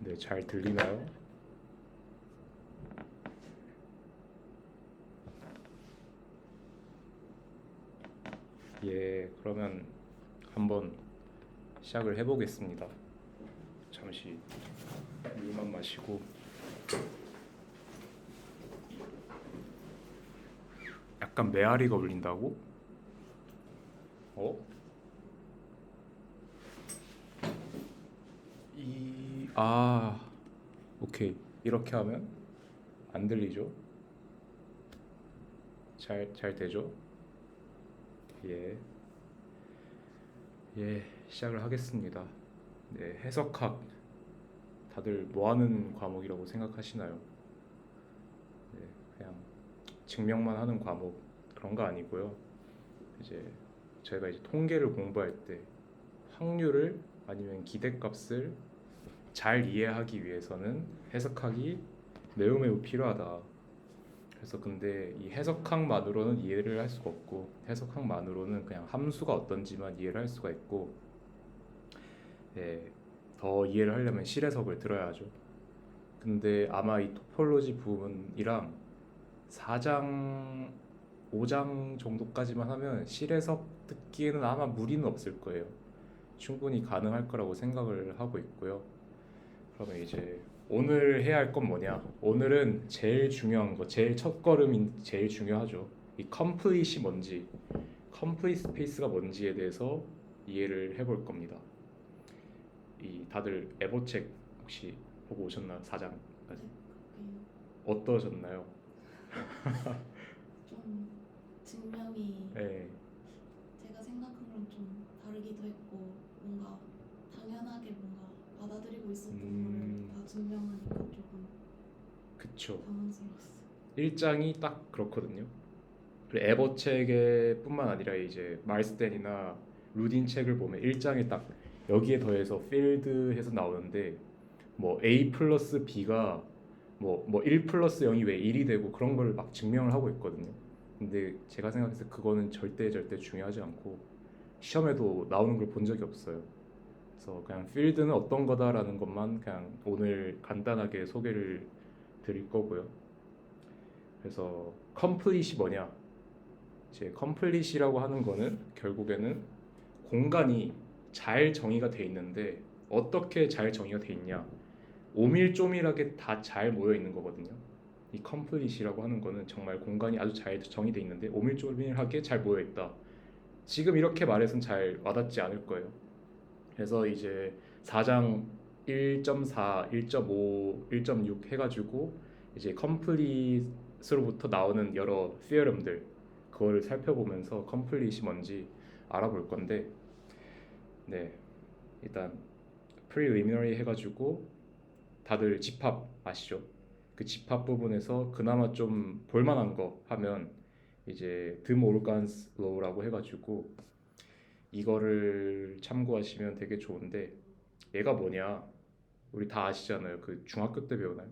네, 잘 들리나요? 예, 그러면 한번 시작을 해보겠습니다. 잠시 물만 마시고. 약간 메아리가 울린다고? 어? 오케이. 이렇게 하면 안 들리죠? 잘 되죠? 예, 예, 시작을 하겠습니다. 네, 해석학 다들 뭐 하는 과목이라고 생각하시나요? 네, 그냥 증명만 하는 과목 그런 거 아니고요. 이제 저희가 이제 통계를 공부할 때 확률을 아니면 기대값을 잘 이해하기 위해서는 해석학이 매우 매우 필요하다. 그래서 근데 이 해석학만으로는 이해를 할 수가 없고 해석학만으로는 그냥 함수가 어떤지만 이해를 할 수가 있고, 예, 더 이해를 하려면 실해석을 들어야 죠. 근데 아마 이 토폴로지 부분이랑 4장, 5장 정도까지만 하면 실해석 듣기에는 아마 무리는 없을 거예요. 충분히 가능할 거라고 생각을 하고 있고요. 그러면 이제 오늘 해야 할 건 뭐냐? 오늘은 제일 중요한 거, 제일 첫 걸음인 제일 중요하죠. 이 컴플릿이 뭔지, 컴플릿 스페이스가 뭔지에 대해서 이해를 해볼 겁니다. 이 다들 에버책 혹시 보고 오셨나요? 4장까지 네, 어떠셨나요? 좀 증명이 네, 제가 생각한 거랑 좀 다르기도 했고 뭔가 당연하게 뭔가 받아들이고 있었던 거를 다 증명하니까 조금 그쵸. 당황스러웠어요. 1장이 딱 그렇거든요. 그리고 에버책에 뿐만 아니라 이제 마일스텐이나 루딘 책을 보면 1장에 딱 여기에 더해서 필드해서 나오는데, 뭐 A 플러스 B가 뭐 1 플러스 0이 왜 1이 되고 그런 걸 막 증명을 하고 있거든요. 근데 제가 생각했을 때 그거는 절대 중요하지 않고 시험에도 나오는 걸 본 적이 없어요. 그래서 그냥 필드는 어떤 거다라는 것만 그냥 오늘 간단하게 소개를 드릴 거고요. 그래서 컴플릿이 뭐냐? 이제 컴플릿이라고 하는 거는 결국에는 공간이 잘 정의가 돼 있는데 어떻게 잘 정의가 돼 있냐? 오밀조밀하게 다 잘 모여 있는 거거든요. 이 컴플릿이라고 하는 거는 정말 공간이 아주 잘 정의돼 있는데 오밀조밀하게 잘 모여 있다. 지금 이렇게 말해서는 잘 와닿지 않을 거예요. 그래서 이제 4장 1.4, 1.5, 1.6 해가지고 이제 컴플릿으로부터 나오는 여러 theorem들, 그거를 살펴보면서 컴플릿이 뭔지 알아볼 건데, 네, 일단 preliminary 해가지고 다들 집합 아시죠? 그 집합 부분에서 그나마 좀 볼만한 거 하면 이제 드 모르간스 로우라고 해가지고 이거를 참고하시면 되게 좋은데, 얘가 뭐냐? 우리 다 아시잖아요. 그 중학교 때 배우나요?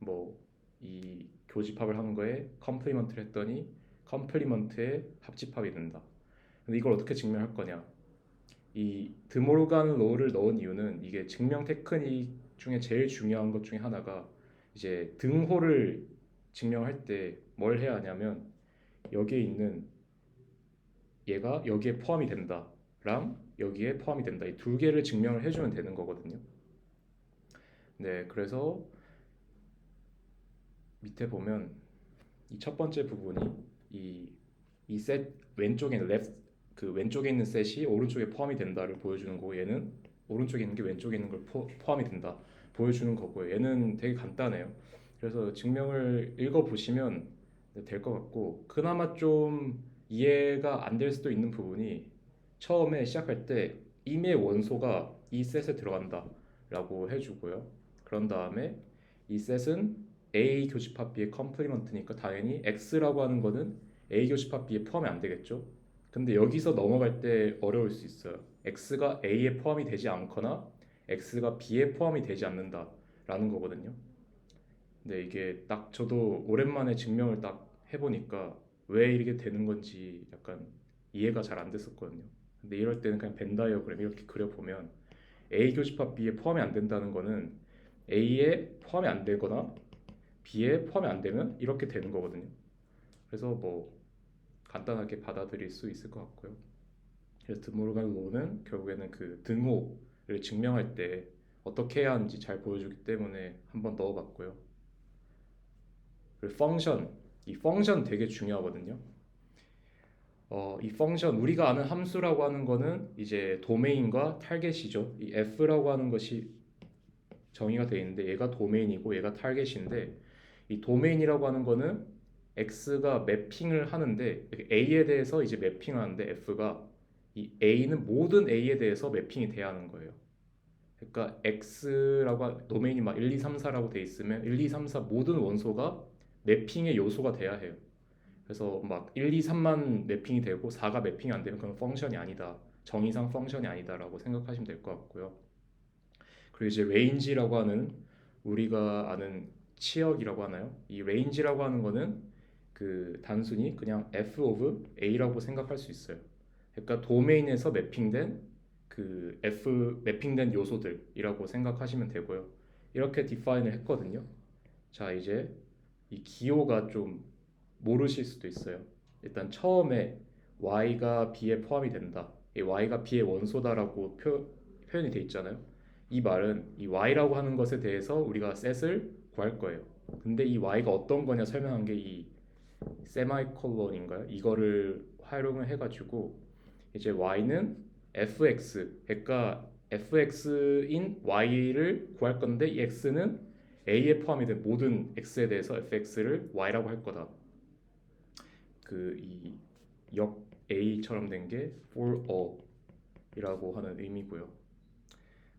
뭐 이 교집합을 한 거에 컴플리먼트를 했더니 컴플리먼트의 합집합이 된다. 근데 이걸 어떻게 증명할 거냐? 이 드모르간 로를 넣은 이유는 이게 증명 테크닉 중에 제일 중요한 것 중에 하나가 이제 등호를 증명할 때 뭘 해야 하냐면 여기에 있는 얘가 여기에 포함이 된다랑 여기에 포함이 된다, 이 두 개를 증명을 해주면 되는 거거든요. 네, 그래서 밑에 보면 이 첫 번째 부분이 이 셋 왼쪽에 있는 left, 그 왼쪽에 있는 셋이 오른쪽에 포함이 된다를 보여주는 거고, 얘는 오른쪽에 있는 게 왼쪽에 있는 걸 포함이 된다 보여주는 거고요. 얘는 되게 간단해요. 그래서 증명을 읽어 보시면 될 것 같고, 그나마 좀 이해가 안 될 수도 있는 부분이 처음에 시작할 때 임의 원소가 이 셋에 들어간다라고 해주고요. 그런 다음에 이 셋은 A 교집합 B의 컴플리먼트니까 당연히 X라고 하는 거는 A 교집합 B에 포함이 안 되겠죠. 근데 여기서 넘어갈 때 어려울 수 있어요. X가 A에 포함이 되지 않거나 X가 B에 포함이 되지 않는다라는 거거든요. 근데 이게 딱 저도 오랜만에 증명을 딱 해보니까 왜 이렇게 되는 건지 약간 이해가 잘 안 됐었거든요. 근데 이럴 때는 그냥 벤 다이어그램 이렇게 그려보면 A 교집합 B에 포함이 안 된다는 거는 A에 포함이 안 되거나 B에 포함이 안 되면 이렇게 되는 거거든요. 그래서 뭐 간단하게 받아들일 수 있을 것 같고요. 그래서 드모르간 로는 결국에는 그 등호를 증명할 때 어떻게 해야 하는지 잘 보여주기 때문에 한번 넣어봤고요. 그리고 펑션, 이 펑션 되게 중요하거든요. 이 펑션 우리가 아는 함수라고 하는 거는 이제 도메인과 타겟이죠. 이 f라고 하는 것이 정의가 되어 있는데 얘가 도메인이고 얘가 타겟인데 이 도메인이라고 하는 거는 x가 매핑을 하는데 a에 대해서 이제 매핑을 하는데 f가 이 a는 모든 a에 대해서 매핑이 돼야 하는 거예요. 그러니까 x라고 도메인이 막 1, 2, 3, 4라고 돼 있으면 1, 2, 3, 4 모든 원소가 매핑의 요소가 돼야 해요. 그래서 막 1, 2, 3만 매핑이 되고 4가 매핑이 안 되면 그건 펑션이 아니다. 정의상 펑션이 아니다라고 생각하시면 될 것 같고요. 그리고 이제 레인지라고 하는 우리가 아는 치역이라고 하나요? 이 레인지라고 하는 거는 그 단순히 그냥 f of a라고 생각할 수 있어요. 그러니까 도메인에서 매핑된 그 f 매핑된 요소들이라고 생각하시면 되고요. 이렇게 디파인을 했거든요. 자, 이제 이 기호가 좀 모르실 수도 있어요. 일단 처음에 y가 b에 포함이 된다. 이 y가 b의 원소다라고 표현이 돼 있잖아요. 이 말은 이 y라고 하는 것에 대해서 우리가 셋을 구할 거예요. 근데 이 y가 어떤 거냐 설명한 게 이 세마이콜론인가요? 이거를 활용을 해가지고 이제 y는 fx, 그러니까 fx인 y를 구할 건데 이 x는 a에 포함이 된 모든 x에 대해서 fx를 y라고 할 거다. 그 이 역 a처럼 된 게 for all이라고 하는 의미고요.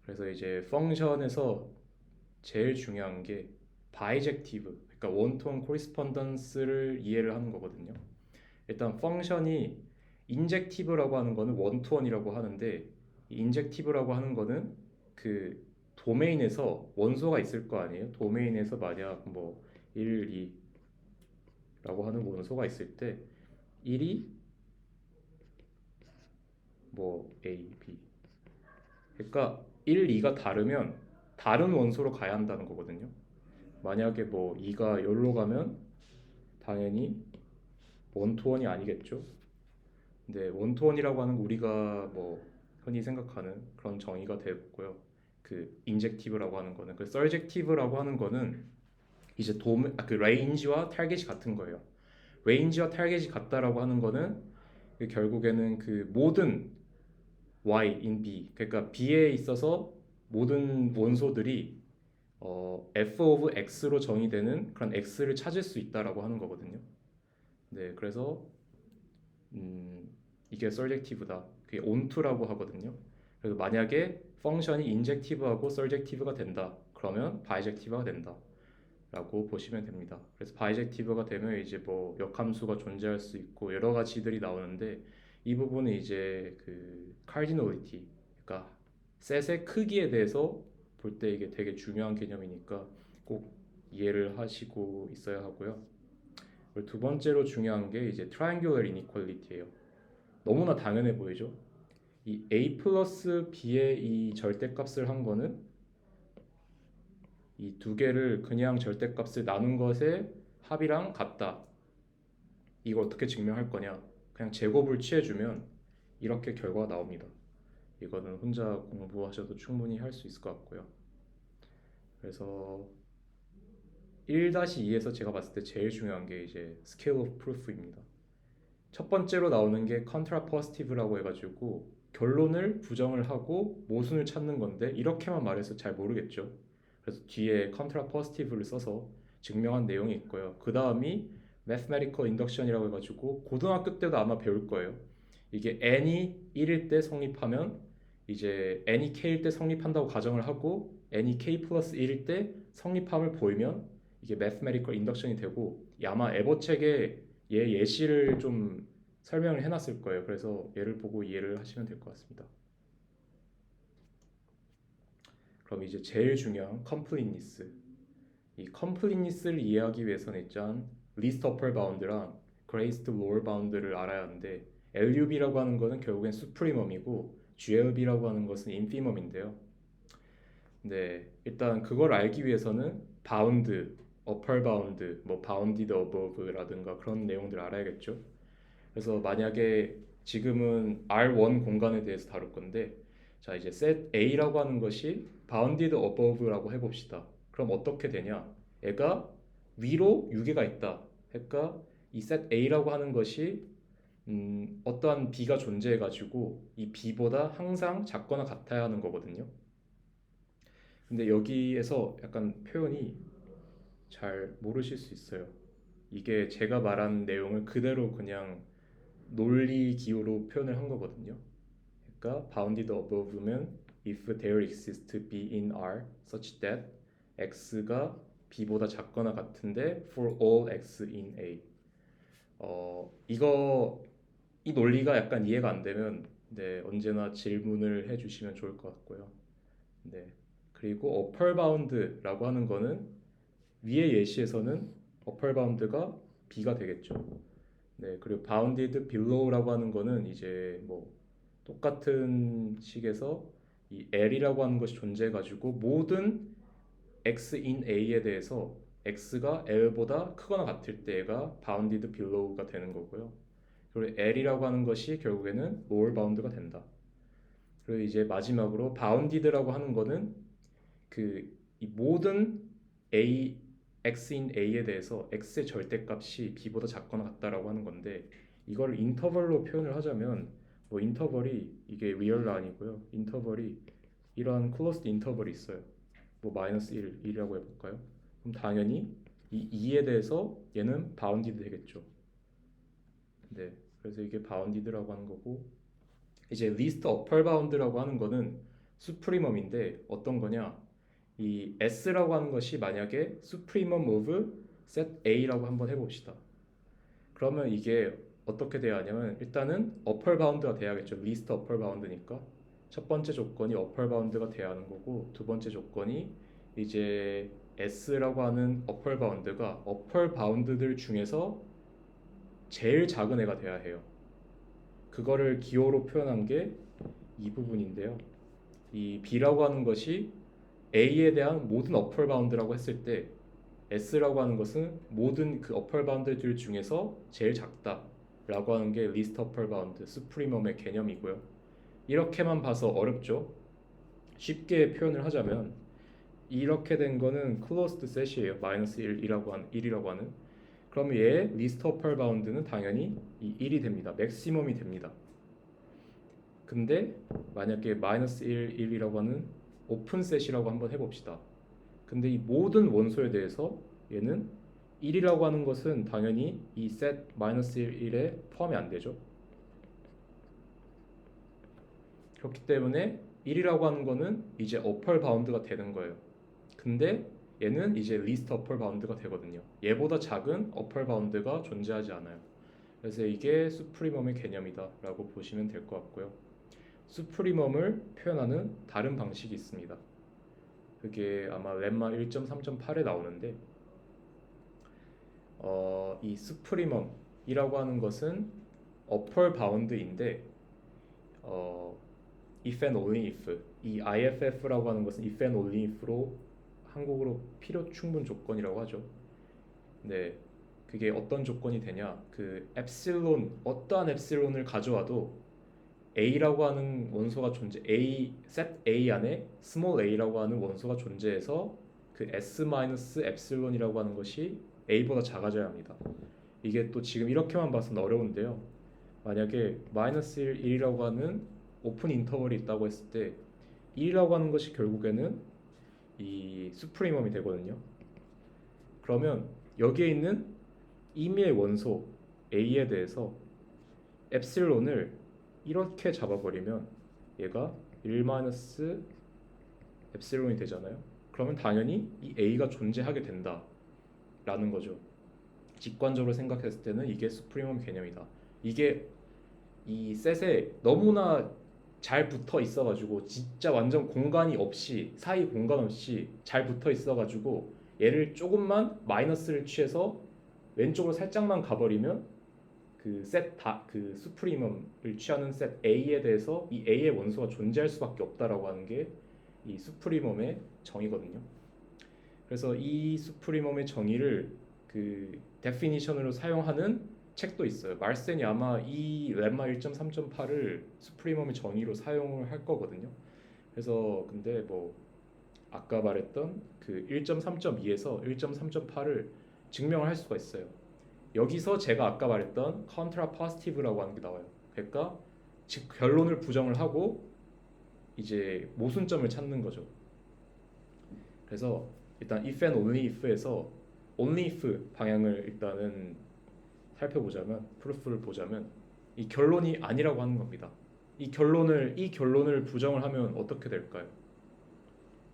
그래서 이제 펑션에서 제일 중요한 게 바이젝티브, 그러니까 원투원 코리스폰던스를 이해를 하는 거거든요. 일단 펑션이 인젝티브라고 하는 거는 원투원이라고 하는데 이 인젝티브라고 하는 거는 그 도메인에서 원소가 있을 거 아니에요. 도메인에서 만약 뭐 1, 2라고 하는 원소가 있을 때 1이 뭐 A, B, 그러니까 1, 2가 다르면 다른 원소로 가야 한다는 거거든요. 만약에 뭐 2가 여기로 가면 당연히 원투원이 아니겠죠. 근데 원투원이라고 하는 거 우리가 뭐 흔히 생각하는 그런 정의가 되고요. 그 인젝티브라고 하는 거는 그 서젝티브라고 하는 거는 이제 그 레인지와 타겟이 같은 거예요. 레인지와 타겟이 같다라고 하는 거는 그 결국에는 그 모든 y in b, 그러니까 b에 있어서 모든 원소들이 f of x로 정의되는 그런 x를 찾을 수 있다라고 하는 거거든요. 네, 그래서 이게 서젝티브다. 그게 onto라고 하거든요. 그래서 만약에 펑션이 인젝티브하고 서젝티브가 된다. 그러면 바이젝티브가 된다. 라고 보시면 됩니다. 그래서 바이젝티브가 되면 이제 뭐 역함수가 존재할 수 있고 여러 가지들이 나오는데 이 부분은 이제 그 카디널리티, 그러니까 셋의 크기에 대해서 볼 때 이게 되게 중요한 개념이니까 꼭 이해를 하시고 있어야 하고요. 그리고 두 번째로 중요한 게 이제 트라이앵귤러 이니퀄리티예요. 너무나 당연해 보이죠? 이 a 플러스 b의 이 절대값을 한 거는 이 두 개를 그냥 절대값을 나눈 것의 합이랑 같다. 이걸 어떻게 증명할 거냐? 그냥 제곱을 취해주면 이렇게 결과가 나옵니다. 이거는 혼자 공부하셔도 충분히 할 수 있을 것 같고요. 그래서 1-2에서 제가 봤을 때 제일 중요한 게 이제 scale of proof입니다. 첫 번째로 나오는 게 contrapositive라고 해가지고 결론을 부정을 하고 모순을 찾는 건데 이렇게만 말해서 잘 모르겠죠. 그래서 뒤에 contrapositive를 써서 증명한 내용이 있고요. 그 다음이 mathematical induction이라고 해가지고 고등학교 때도 아마 배울 거예요. 이게 n이 1일 때 성립하면 이제 n이 k일 때 성립한다고 가정을 하고 n이 k 플러스 1일 때 성립함을 보이면 이게 mathematical induction이 되고 아마 에버 책에 얘 예시를 좀 설명을 해놨을 거예요. 그래서 얘를 보고 이해를 하시면 될 것 같습니다. 그럼 이제 제일 중요한 completeness. 이 completeness를 이해하기 위해서는 일단 least upper bound랑 greatest lower bound를 알아야 하는데 LUB라고 하는 거는 결국엔 supremum이고 GLB라고 하는 것은 infimum인데요. 네, 일단 그걸 알기 위해서는 바운드, upper bound, 뭐 bounded above라든가 그런 내용들 알아야겠죠. 그래서 만약에 지금은 R1 공간에 대해서 다룰 건데, 자 이제 set A라고 하는 것이 bounded above라고 해봅시다. 그럼 어떻게 되냐? 얘가 위로 6개가 있다. 그러니까 이 set A라고 하는 것이 어떠한 B가 존재해가지고 이 B보다 항상 작거나 같아야 하는 거거든요. 근데 여기에서 약간 표현이 잘 모르실 수 있어요. 이게 제가 말한 내용을 그대로 그냥 논리 기호로 표현을 한 거거든요. 그러니까 bounded above면 if there exists B in R such that x가 b보다 작거나 같은데 for all x in A. 이거 이 논리가 약간 이해가 안 되면 네, 언제나 질문을 해주시면 좋을 것 같고요. 네. 그리고 upper bound라고 하는 거는 위의 예시에서는 upper bound가 b가 되겠죠. 네, 그리고 bounded below라고 하는 거는 이제 뭐 똑같은 식에서 이 L이라고 하는 것이 존재해가지고 모든 x in A에 대해서 x가 L보다 크거나 같을 때가 bounded below가 되는 거고요. 그리고 L이라고 하는 것이 결국에는 lower bound가 된다. 그리고 이제 마지막으로 bounded라고 하는 거는 그 이 모든 A x in A에 대해서 x의 절대값이 b보다 작거나 같다라고 하는 건데 이걸 인터벌로 표현을 하자면 뭐 인터벌이 이게 리얼라 아니고요. 인터벌이 이러한 클로스드 인터벌이 있어요. 뭐 마이너스 1, 1이라고 해볼까요? 그럼 당연히 이 2에 대해서 얘는 바운디드 되겠죠. 네, 그래서 이게 바운디드라고 하는 거고 이제 리스트 어펄 바운드라고 하는 거는 수프리멈인데 어떤 거냐? 이 S라고 하는 것이 만약에 supremum of set A라고 한번 해봅시다. 그러면 이게 어떻게 돼야 하냐면 일단은 upper bound가 돼야겠죠. least upper bound니까 첫 번째 조건이 upper bound가 돼야 하는 거고 두 번째 조건이 이제 S라고 하는 upper bound가 upper bound들 중에서 제일 작은 애가 돼야 해요. 그거를 기호로 표현한 게 이 부분인데요. 이 B라고 하는 것이 A에 대한 모든 upper bound라고 했을 때 S라고 하는 것은 모든 그 upper bound들 중에서 제일 작다라고 하는 게 least upper bound, supremum의 개념이고요. 이렇게만 봐서 어렵죠. 쉽게 표현을 하자면 이렇게 된 거는 closed set이에요. 마이너스 1이라고 하는. 그러면 얘 least upper bound는 당연히 이 1이 됩니다. 맥시멈이 됩니다. 근데 만약에 마이너스 1, 1이라고 하는 오픈 셋이라고 한번 해봅시다. 근데 이 모든 원소에 대해서 얘는 1이라고 하는 것은 당연히 이 셋 마이너스 1에 포함이 안 되죠. 그렇기 때문에 1이라고 하는 거는 이제 upper bound가 되는 거예요. 근데 얘는 이제 least upper bound가 되거든요. 얘보다 작은 upper bound가 존재하지 않아요. 그래서 이게 supremum의 개념이다 라고 보시면 될 것 같고요. supremum을 표현하는 다른 방식이 있습니다. 그게 아마 렘마 1.3.8에 나오는데 이 supremum이라고 하는 것은 upper bound인데 if and only if 이 IFF라고 하는 것은 if and only if로 한국어로 필요 충분 조건이라고 하죠. 네, 그게 어떤 조건이 되냐? 그 엡실론 어떠한 엡실론을 가져와도 A라고 하는 원소가 존재 set A 안에 small a라고 하는 원소가 존재해서 그 S-엡실론이라고 하는 것이 A보다 작아져야 합니다. 이게 또 지금 이렇게만 봐서는 어려운데요. 만약에 마이너스 1, 1이라고 하는 오픈 인터벌이 있다고 했을 때 1이라고 하는 것이 결국에는 이 수프리멈이 되거든요. 그러면 여기에 있는 임의의 원소 A에 대해서 엡실론을 이렇게 잡아버리면 얘가 1-엡실론이 되잖아요. 그러면 당연히 이 A가 존재하게 된다라는 거죠. 직관적으로 생각했을 때는 이게 수프리멈 개념이다. 이게 이 셋에 너무나 잘 붙어 있어가지고 진짜 완전 공간이 없이 사이 공간 없이 잘 붙어 있어가지고 얘를 조금만 마이너스를 취해서 왼쪽으로 살짝만 가버리면 그 수프리멈을 취하는 셋 A에 대해서 이 A의 원소가 존재할 수밖에 없다라고 하는 게 이 수프리멈의 정의거든요. 그래서 이 수프리멈의 정의를 그 데피니션으로 사용하는 책도 있어요. 말센이 아마 이 렘마 1.3.8을 수프리멈의 정의로 사용을 할 거거든요. 그래서 근데 뭐 아까 말했던 그 1.3.2에서 1.3.8을 증명을 할 수가 있어요. 여기서 제가 아까 말했던 컨트라 포지티브라고 하는 게 나와요. 그러니까 즉 결론을 부정을 하고 이제 모순점을 찾는 거죠. 그래서 일단 if and only if에서 only if 방향을 일단은 살펴보자면 프루프를 보자면 이 결론이 아니라고 하는 겁니다. 이 결론을 부정을 하면 어떻게 될까요?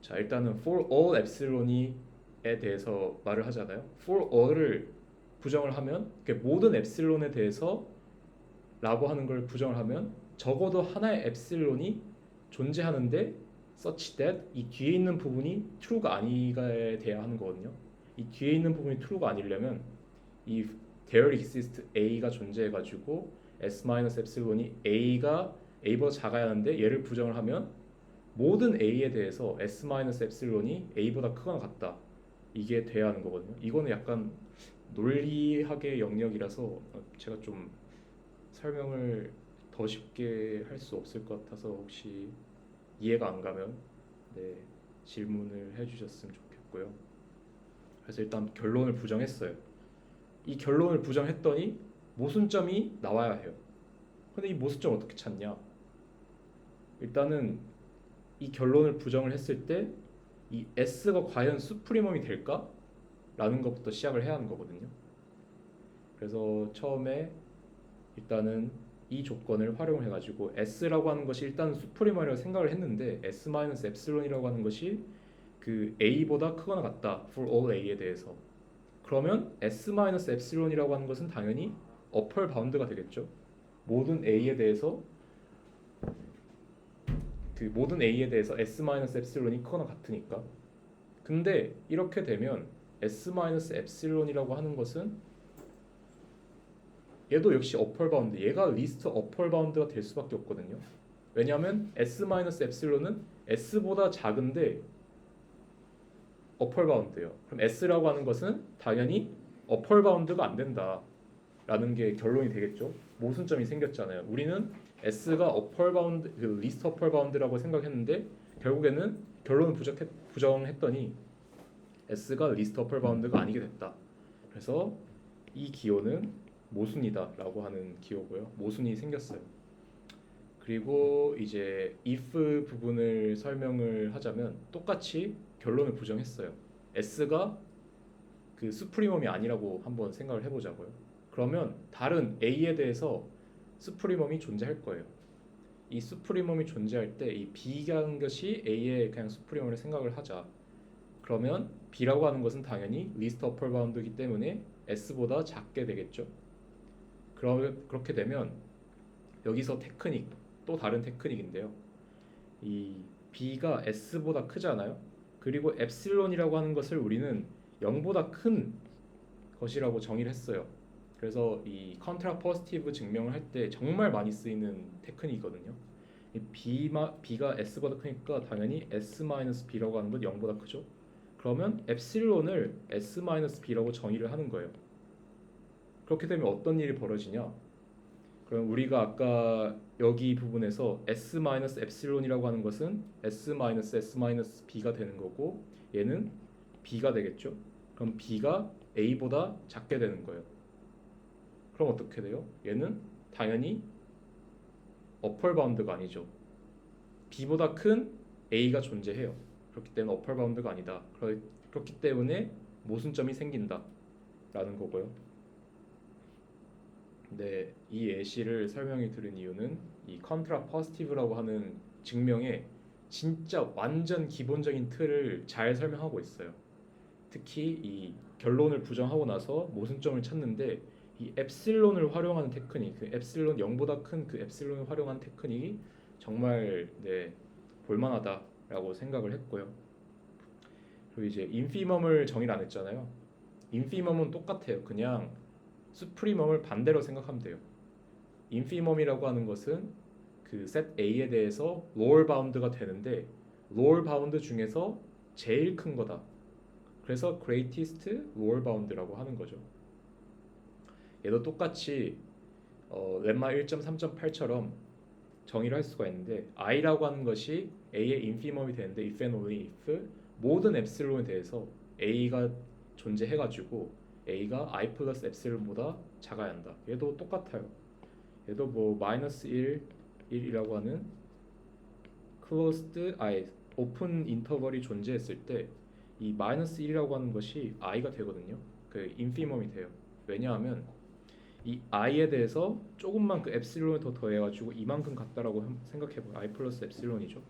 자, 일단은 for all epsilon이에 대해서 말을 하잖아요. for all을 부정을 하면 모든 엡실론에 대해서 라고 하는 걸 부정을 하면 적어도 하나의 엡실론이 존재하는데 such that 이 뒤에 있는 부분이 true가 아니가에 돼야 하는 거거든요. 이 뒤에 있는 부분이 true가 아니려면 이 there exists a가 존재해가지고 s-epsilon이 a보다 작아야 하는데 얘를 부정을 하면 모든 a에 대해서 s-epsilon이 a보다 크거나 같다. 이게 돼야 하는 거거든요. 이거는 약간 논리학의 영역이라서 제가 좀 설명을 더 쉽게 할 수 없을 것 같아서 혹시 이해가 안 가면 네, 질문을 해주셨으면 좋겠고요. 그래서 일단 결론을 부정했어요. 이 결론을 부정했더니 모순점이 나와야 해요. 근데 이 모순점 어떻게 찾냐? 일단은 이 결론을 부정을 했을 때 이 S가 과연 수프리멈이 될까? 라는 것부터 시작을 해야 하는 거거든요. 그래서 처음에 일단은 이 조건을 활용해 가지고 S라고 하는 것이 일단 수프리멈이라고 생각을 했는데 S-epsilon이라고 하는 것이 그 A보다 크거나 같다 for all A에 대해서 그러면 S-epsilon이라고 하는 것은 당연히 upper bound가 되겠죠. 모든 A에 대해서 S-epsilon이 크거나 같으니까. 근데 이렇게 되면 S-epsilon이라고 하는 것은 얘도 역시 upper bound, 얘가 least upper bound가 될 수밖에 없거든요. 왜냐하면 S-epsilon은 S보다 작은데 upper bound예요. 그럼 S라고 하는 것은 당연히 upper bound가 안 된다라는 게 결론이 되겠죠. 모순점이 생겼잖아요. 우리는 S가 upper bound, 그 least upper bound라고 생각했는데 결국에는 결론을 부정했더니 S가 least upper bound가 아니게 됐다. 그래서 이 기호는 모순이다라고 하는 기호고요. 모순이 생겼어요. 그리고 이제 if 부분을 설명을 하자면 똑같이 결론을 부정했어요. S가 그 수프리멈이 아니라고 한번 생각을 해보자고요. 그러면 다른 A에 대해서 수프리멈이 존재할 거예요. 이 수프리멈이 존재할 때 이 B라는 것이 A의 그냥 수프리멈을 생각을 하자. 그러면 B라고 하는 것은 당연히 least upper bound이기 때문에 S보다 작게 되겠죠. 그렇게 되면 여기서 테크닉, 또 다른 테크닉인데요. 이 B가 S보다 크잖아요. 그리고 엡실론이라고 하는 것을 우리는 0보다 큰 것이라고 정의를 했어요. 그래서 이 컨트라 포지티브 증명을 할 때 정말 많이 쓰이는 테크닉이거든요. 이 B가 S보다 크니까 당연히 S-B라고 하는 건 0보다 크죠. 그러면 엡실론을 S-B라고 정의를 하는 거예요. 그렇게 되면 어떤 일이 벌어지냐? 그럼 우리가 아까 여기 부분에서 S-epsilon이라고 하는 것은 S-B가 되는 거고 얘는 B가 되겠죠. 그럼 B가 A보다 작게 되는 거예요. 그럼 어떻게 돼요? 얘는 당연히 upper bound가 아니죠. B보다 큰 A가 존재해요. 그렇기 때문에 upper bound가 아니다. 그렇기 때문에 모순점이 생긴다 라는 거고요. 네, 이 예시를 설명해 드린 이유는 이 컨트라 포지티브라고 하는 증명의 진짜 완전 기본적인 틀을 잘 설명하고 있어요. 특히 이 결론을 부정하고 나서 모순점을 찾는데 이 엡실론을 활용하는 테크닉, 그 엡실론 0보다 큰 그 엡실론을 활용하는 테크닉이 정말 네, 볼만하다라고 생각을 했고요. 그리고 이제 인피멈을 정의를 안 했잖아요. 인피멈은 똑같아요. 그냥 수프리멈을 반대로 생각하면 돼요. 인피멈이라고 하는 것은 그 셋 A에 대해서 로얼 바운드가 되는데 lower bound 중에서 제일 큰 거다. 그래서 greatest lower bound라고 하는 거죠. 얘도 똑같이 렘마 1.3.8처럼 정의를 할 수가 있는데 i라고 하는 것이 a의 인피멈이 되는데 if and only if 모든 엡실론에 대해서 a가 존재해가지고 a가 i 플러스 엡실론보다 작아야 한다. 얘도 똑같아요. 얘도 뭐 마이너스 1, 1이라고 하는 closed 오픈 인터벌이 존재했을 때 이 마이너스 1이라고 하는 것이 i가 되거든요. 그 인피멈이 돼요. 왜냐하면 이 i에 대해서 조금만 그 엡실론을 더 더해가지고 이만큼 같다라고 생각해봐요. i 플러스 엡실론이죠.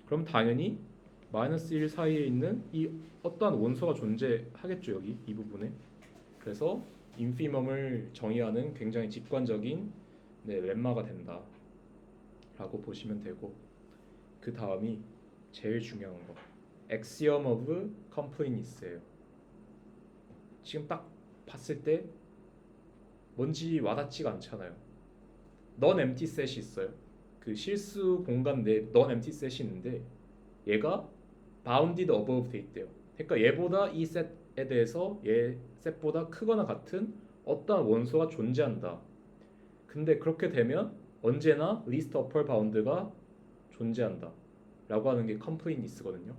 그럼 당연히 마이너스 1 사이에 있는 이 어떠한 원소가 존재하겠죠. 여기 이 부분에. 그래서 인피멈을 정의하는 굉장히 직관적인 렘마가 된다 라고 보시면 되고, 그 다음이 제일 중요한 거 axiom of completeness예요. 지금 딱 봤을 때 뭔지 와닿지가 않잖아요. non empty set이 있어요. 그 실수 공간 내에 non empty set이 있는데 얘가 bounded above 돼 있대요. 그러니까 얘보다 이 셋에 대해서 얘 셋보다 크거나 같은 어떠한 원소가 존재한다. 근데 그렇게 되면 언제나 least upper bound가 존재한다 라고 하는 게 completeness거든요.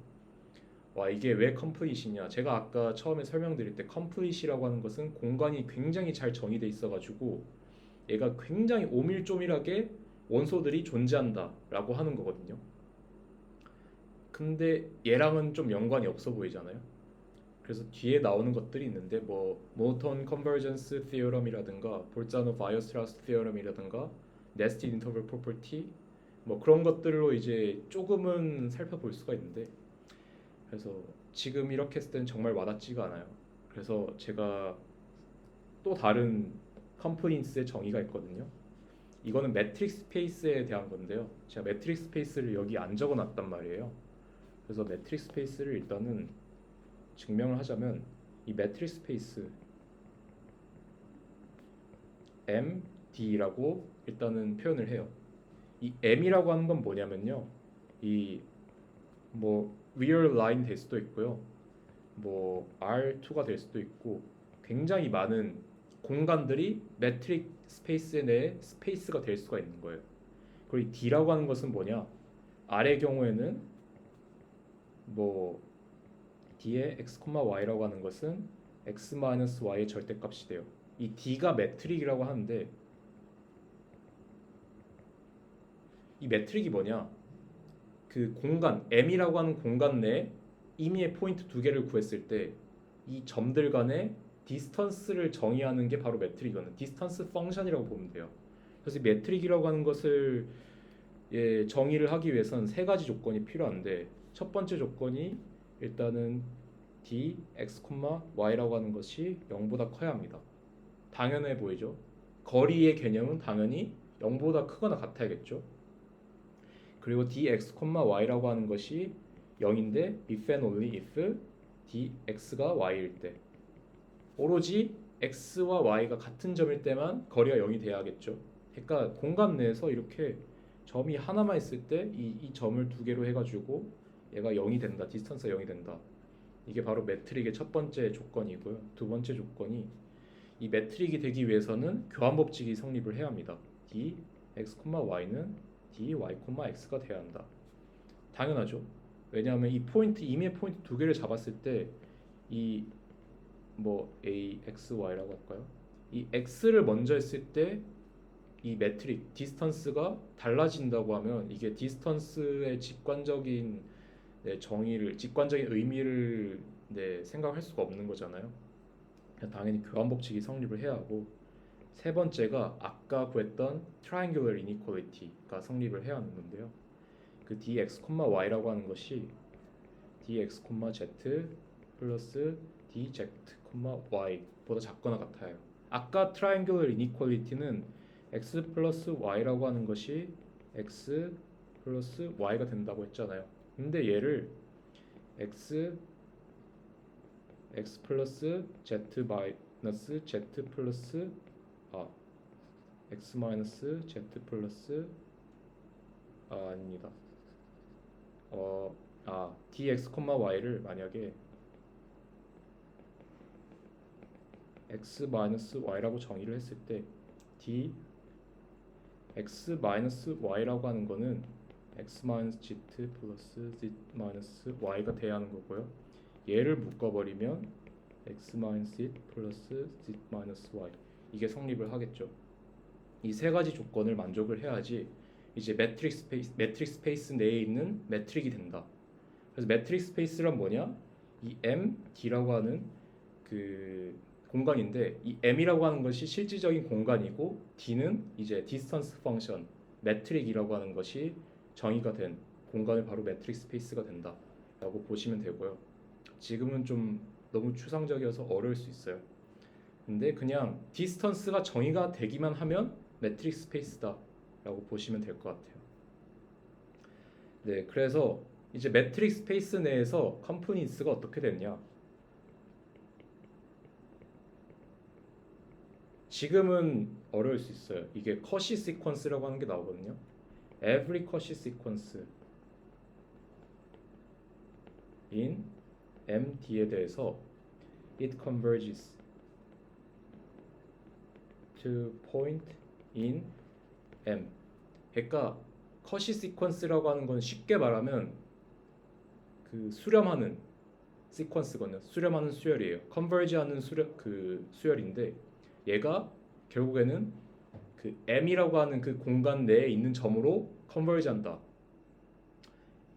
와, 이게 왜 complete이냐? 제가 아까 처음에 설명드릴 때 complete이라고 하는 것은 공간이 굉장히 잘 정의돼 있어가지고 얘가 굉장히 오밀조밀하게 원소들이 존재한다 라고 하는 거거든요. 근데 얘랑은 좀 연관이 없어 보이잖아요. 그래서 뒤에 나오는 것들이 있는데 뭐 모노톤 컨버전스 티어럼이라든가 볼자노 바이어스트라우스 티어럼이라든가 네스티드 인터벌 프로퍼티 뭐 그런 것들로 이제 조금은 살펴볼 수가 있는데, 그래서 지금 이렇게 했을 때는 정말 와닿지가 않아요. 그래서 제가 또 다른 컴플리언스의 정의가 있거든요. 이거는 매트릭 스페이스에 대한 건데요. 제가 매트릭 스페이스를 여기 안 적어놨단 말이에요. 그래서 매트릭 스페이스를 일단은 증명을 하자면 이 매트릭 스페이스 MD라고 일단은 표현을 해요. 이 M이라고 하는 건 뭐냐면요. 이 뭐 real line 될 수도 있고요. 뭐 R2가 될 수도 있고 굉장히 많은 공간들이 매트릭 스페이스 내에 스페이스가 될 수가 있는 거예요. 그리고 이 D라고 하는 것은 뭐냐? R의 경우에는 뭐 D의 x, y라고 하는 것은 x-y의 절대값이 돼요. 이 D가 매트릭이라고 하는데 이 매트릭이 뭐냐? 그 공간 M이라고 하는 공간 내에 임의의 포인트 두 개를 구했을 때 이 점들 간의 디스턴스를 정의하는 게 바로 매트릭이거든요. 디스턴스 펑션이라고 보면 돼요. 그래서 이 매트릭이라고 하는 것을 정의를 하기 위해서는 세 가지 조건이 필요한데, 첫 번째 조건이 일단은 d, x, y라고 하는 것이 0보다 커야 합니다. 당연해 보이죠? 거리의 개념은 당연히 0보다 크거나 같아야겠죠. 그리고 dx, y라고 하는 것이 0인데 if and only if dx가 y일 때, 오로지 x와 y가 같은 점일 때만 거리가 0이 돼야겠죠. 그러니까 공간 내에서 이렇게 점이 하나만 있을 때 이 점을 두 개로 해가지고 얘가 0이 된다, 디스턴스가 0이 된다. 이게 바로 매트릭의 첫 번째 조건이고요. 두 번째 조건이 이 매트릭이 되기 위해서는 교환법칙이 성립을 해야 합니다. d, x, y는 d, y, x가 돼야 한다. 당연하죠. 왜냐하면 이 포인트, 임의 포인트 두 개를 잡았을 때 이 뭐 a, x, y라고 할까요? 이 x를 먼저 했을 때 이 매트릭 디스턴스가 달라진다고 하면 이게 디스턴스의 직관적인 정의를, 직관적인 의미를 생각할 수가 없는 거잖아요. 당연히 교환법칙이 성립을 해야 하고, 세 번째가 아까 구했던 triangular inequality가 성립을 해야 하는 건데요. 그 dx, y라고 하는 것이 dx, z 플러스 dz, y보다 작거나 같아요. 아까 triangular inequality는 x 플러스 y라고 하는 것이 x 플러스 y가 된다고 했잖아요. 근데 얘를 x 플러스 z 마이너스 z 플러스 x 마이너스 z 플러스 아닙니다. dx, y를 만약에 x-y라고 정의를 했을 때 dx-y라고 하는 거는 x-z 플러스 z-y가 돼야 하는 거고요. 얘를 묶어버리면 x-z 플러스 z-y 이게 성립을 하겠죠. 이 세 가지 조건을 만족을 해야지 이제 매트릭 스페이스 내에 있는 매트릭이 된다. 그래서 매트릭 스페이스란 뭐냐? 이 M, D라고 하는 그 공간인데 이 M이라고 하는 것이 실질적인 공간이고 D는 이제 디스턴스 펑션 매트릭이라고 하는 것이 정의가 된 공간을 바로 매트릭 스페이스가 된다라고 보시면 되고요. 지금은 좀 너무 추상적이어서 어려울 수 있어요. 근데 그냥 디스턴스가 정의가 되기만 하면 매트릭 스페이스다라고 보시면 될 것 같아요. 네, 그래서 이제 매트릭 스페이스 내에서 컴포니스가 어떻게 되느냐? 지금은 어려울 수 있어요. 이게 커시 시퀀스라고 하는 게 나오거든요. Every 커시 시퀀스 in MD에 대해서 it converges to point in M. 그러니까 커시 시퀀스라고 하는 건 쉽게 말하면 그 수렴하는 시퀀스거든요. 수렴하는 수열이에요. 컨버지하는 수열인데 얘가 결국에는 그 M이라고 하는 그 공간 내에 있는 점으로 컨버지한다.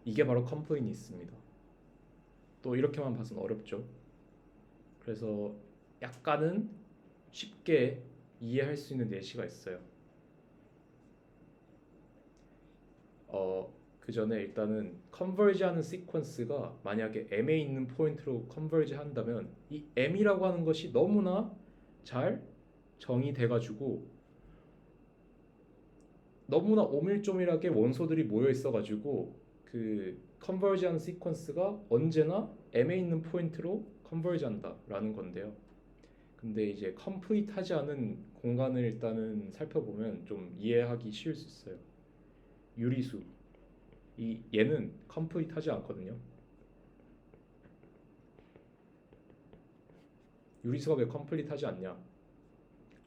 이게 바로 컴플리니스입니다. 또 이렇게만 봐서는 어렵죠. 그래서 약간은 쉽게 이해할 수 있는 예시가 있어요. 그 전에 일단은 컨버지하는 시퀀스가 만약에 M에 있는 포인트로 컨버지 한다면 이 M이라고 하는 것이 너무나 잘 정의돼가지고 너무나 오밀조밀하게 원소들이 모여 있어가지고 그 컨버지하는 시퀀스가 언제나 M에 있는 포인트로 컨버지한다라는 건데요. 근데 이제 컴플리트하지 않은 공간을 일단은 살펴보면 좀 이해하기 쉬울 수 있어요. 유리수 얘는 컴플리트하지 않거든요. 유리수가 왜 컴플리트하지 않냐?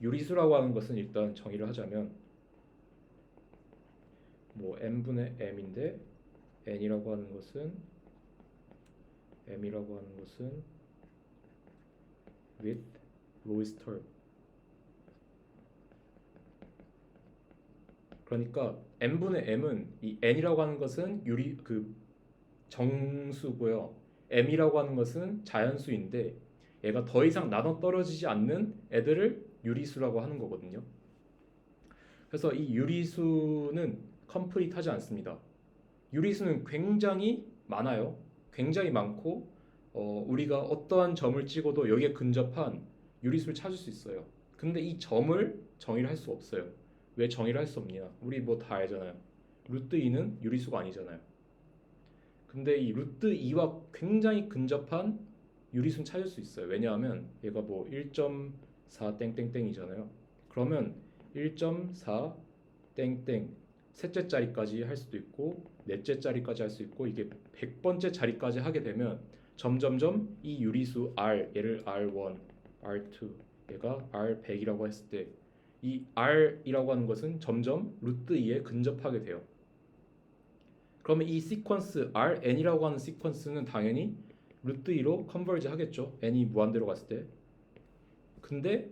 유리수라고 하는 것은 일단 정의를 하자면 뭐 n분의 m인데 n이라고 하는 것은 m이라고 하는 것은 with lowest term. 그러니까 n분의 m은 이 n이라고 하는 것은 정수고요. m이라고 하는 것은 자연수인데 얘가 더 이상 나눠 떨어지지 않는 애들을 유리수라고 하는 거거든요. 그래서 이 유리수는 컴플리트하지 않습니다. 유리수는 굉장히 많아요. 굉장히 많고 우리가 어떠한 점을 찍어도 여기에 근접한 유리수를 찾을 수 있어요. 근데 이 점을 정의를 할 수 없어요. 왜 정의를 할 수 없냐? 우리 뭐 다 알잖아요. 루트 2는 유리수가 아니잖아요. 근데 이 루트 2와 굉장히 근접한 유리수는 찾을 수 있어요. 왜냐하면 얘가 뭐 1.4 땡땡땡이잖아요. 그러면 1.4 땡땡 셋째 자리까지 할 수도 있고 넷째 자리까지 할 수 있고 이게 100번째 자리까지 하게 되면 점점점 이 유리수 R 얘를 R1, R2 얘가 R100이라고 했을 때 이 R이라고 하는 것은 점점 루트 2에 근접하게 돼요. 그러면 이 시퀀스 Rn이라고 하는 시퀀스는 당연히 루트 2로 컨버지 하겠죠. n이 무한대로 갔을 때. 근데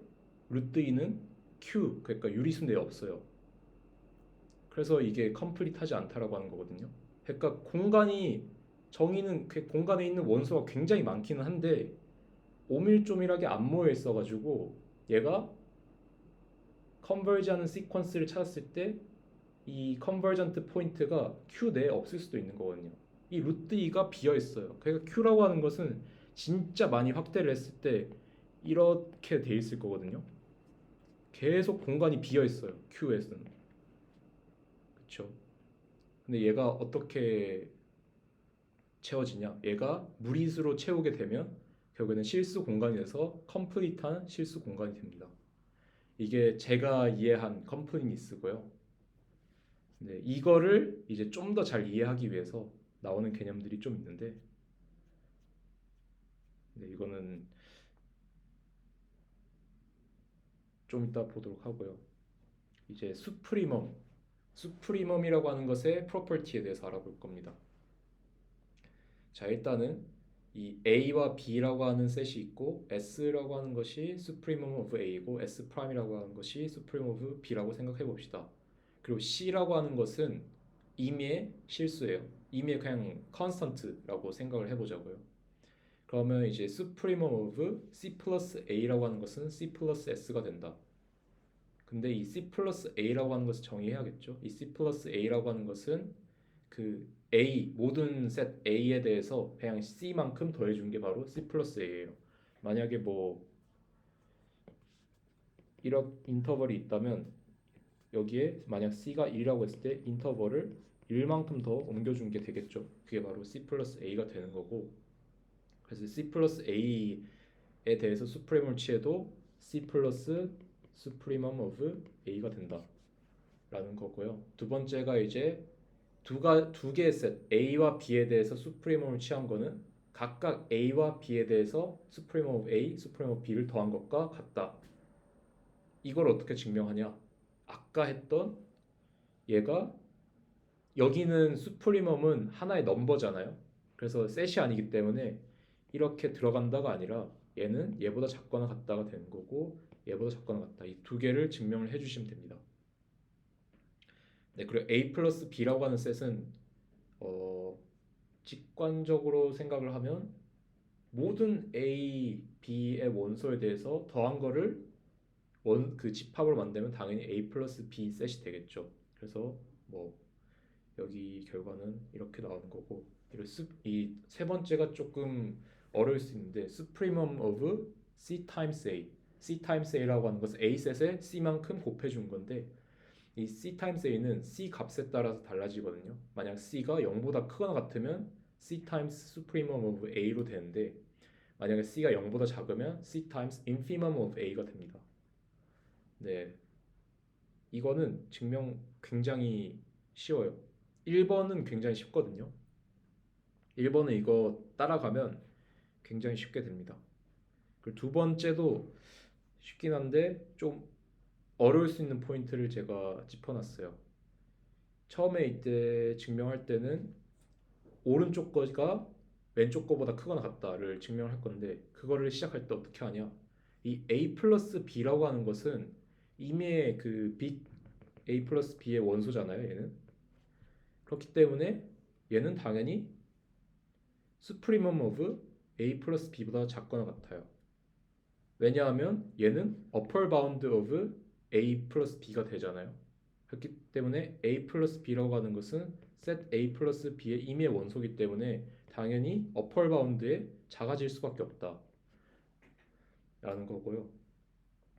루트 2는 Q 그러니까 유리수 내에 없어요. 그래서 이게 컴플리트하지 않다라고 하는 거거든요. 그러니까 정의는 그 공간에 있는 원소가 굉장히 많기는 한데 오밀조밀하게 안 모여 있어가지고 얘가 컨버지하는 시퀀스를 찾았을 때 이 컨버전트 포인트가 Q 내에 없을 수도 있는 거거든요. 이 루트 2가 비어 있어요. 그러니까 Q라고 하는 것은 진짜 많이 확대를 했을 때 이렇게 돼 있을 거거든요. 계속 공간이 비어 있어요. Q에서는. 그렇죠? 근데 얘가 어떻게 채워지냐? 얘가 무리수로 채우게 되면 결국에는 실수 공간이 돼서 컴플리트한 실수 공간이 됩니다. 이게 제가 이해한 컴플리니스고요. 네, 이거를 이제 좀 더 잘 이해하기 위해서 나오는 개념들이 좀 있는데, 네, 이거는 좀 이따 보도록 하고요. 이제 수프리멈이라고 하는 것의 프로퍼티에 대해서 알아볼 겁니다. 자, 일단은 이 A와 B라고 하는 셋이 있고 S라고 하는 것이 supremum of A고 S 프라임이라고 하는 것이 supremum of B라고 생각해 봅시다. 그리고 C라고 하는 것은 임의의 실수예요. 임의의 그냥 constant라고 생각을 해보자고요. 그러면 이제 supremum of C 플러스 A라고 하는 것은 C 플러스 S가 된다. 근데 이 C 플러스 A라고 하는 것을 정의해야겠죠. 이 C 플러스 A라고 하는 것은 그 A 모든 셋 A에 대해서 그냥 C만큼 더해준 게 바로 C 플러스 A예요. 만약에 뭐 이런 인터벌이 있다면 여기에 만약 C가 1이라고 했을 때 인터벌을 1만큼 더 옮겨준 게 되겠죠. 그게 바로 C 플러스 A가 되는 거고, 그래서 C 플러스 A에 대해서 수프리멈을 취해도 C 플러스 수프리멈 오브 A가 된다라는 거고요. 두 번째가 이제 두 개의 셋 A와 B에 대해서 수프리멈을 취한 거는 각각 A와 B에 대해서 수프리멈 오브 A, 수프리멈 오브 B를 더한 것과 같다. 이걸 어떻게 증명하냐? 아까 했던 얘가 여기는 수프리멈은 하나의 넘버잖아요. 그래서 셋이 아니기 때문에 이렇게 들어간다가 아니라 얘는 얘보다 작거나 같다가 되는 거고 얘보다 작거나 같다. 이 두 개를 증명을 해주시면 됩니다. 네, 그리고 A 플러스 B라고 하는 셋은 직관적으로 생각을 하면 모든 A, B의 원소에 대해서 더한 거를 그 집합으로 만들면 당연히 A 플러스 B 셋이 되겠죠. 그래서 뭐 여기 결과는 이렇게 나오는 거고, 이 세 번째가 조금 어려울 수 있는데 supremum of C times A, C times A라고 하는 것은 A 셋에 C만큼 곱해준 건데 이 C times A는 C 값에 따라서 달라지거든요. 만약 C가 0보다 크거나 같으면 C times supremum of A로 되는데 만약에 C가 0보다 작으면 C times infimum of A가 됩니다. 네, 이거는 증명 굉장히 쉬워요. 1번은 굉장히 쉽거든요. 1번은 이거 따라가면 굉장히 쉽게 됩니다. 그리고 두 번째도 쉽긴 한데 좀 어려울 수 있는 포인트를 제가 짚어놨어요. 처음에 이때 증명할 때는 오른쪽 거가 왼쪽 거보다 크거나 같다를 증명할 건데 그거를 시작할 때 어떻게 하냐? 이 A 플러스 B라고 하는 것은 이미 그 B, A 플러스 B의 원소잖아요. 얘는 그렇기 때문에 얘는 당연히 수프리멈 오브 A 플러스 B보다 작거나 같아요. 왜냐하면 얘는 upper bound of A 플러스 B가 되잖아요. 그렇기 때문에 A 플러스 B라고 하는 것은 set A 플러스 B의 임의 원소이기 때문에 당연히 upper bound에 작아질 수밖에 없다 라는 거고요.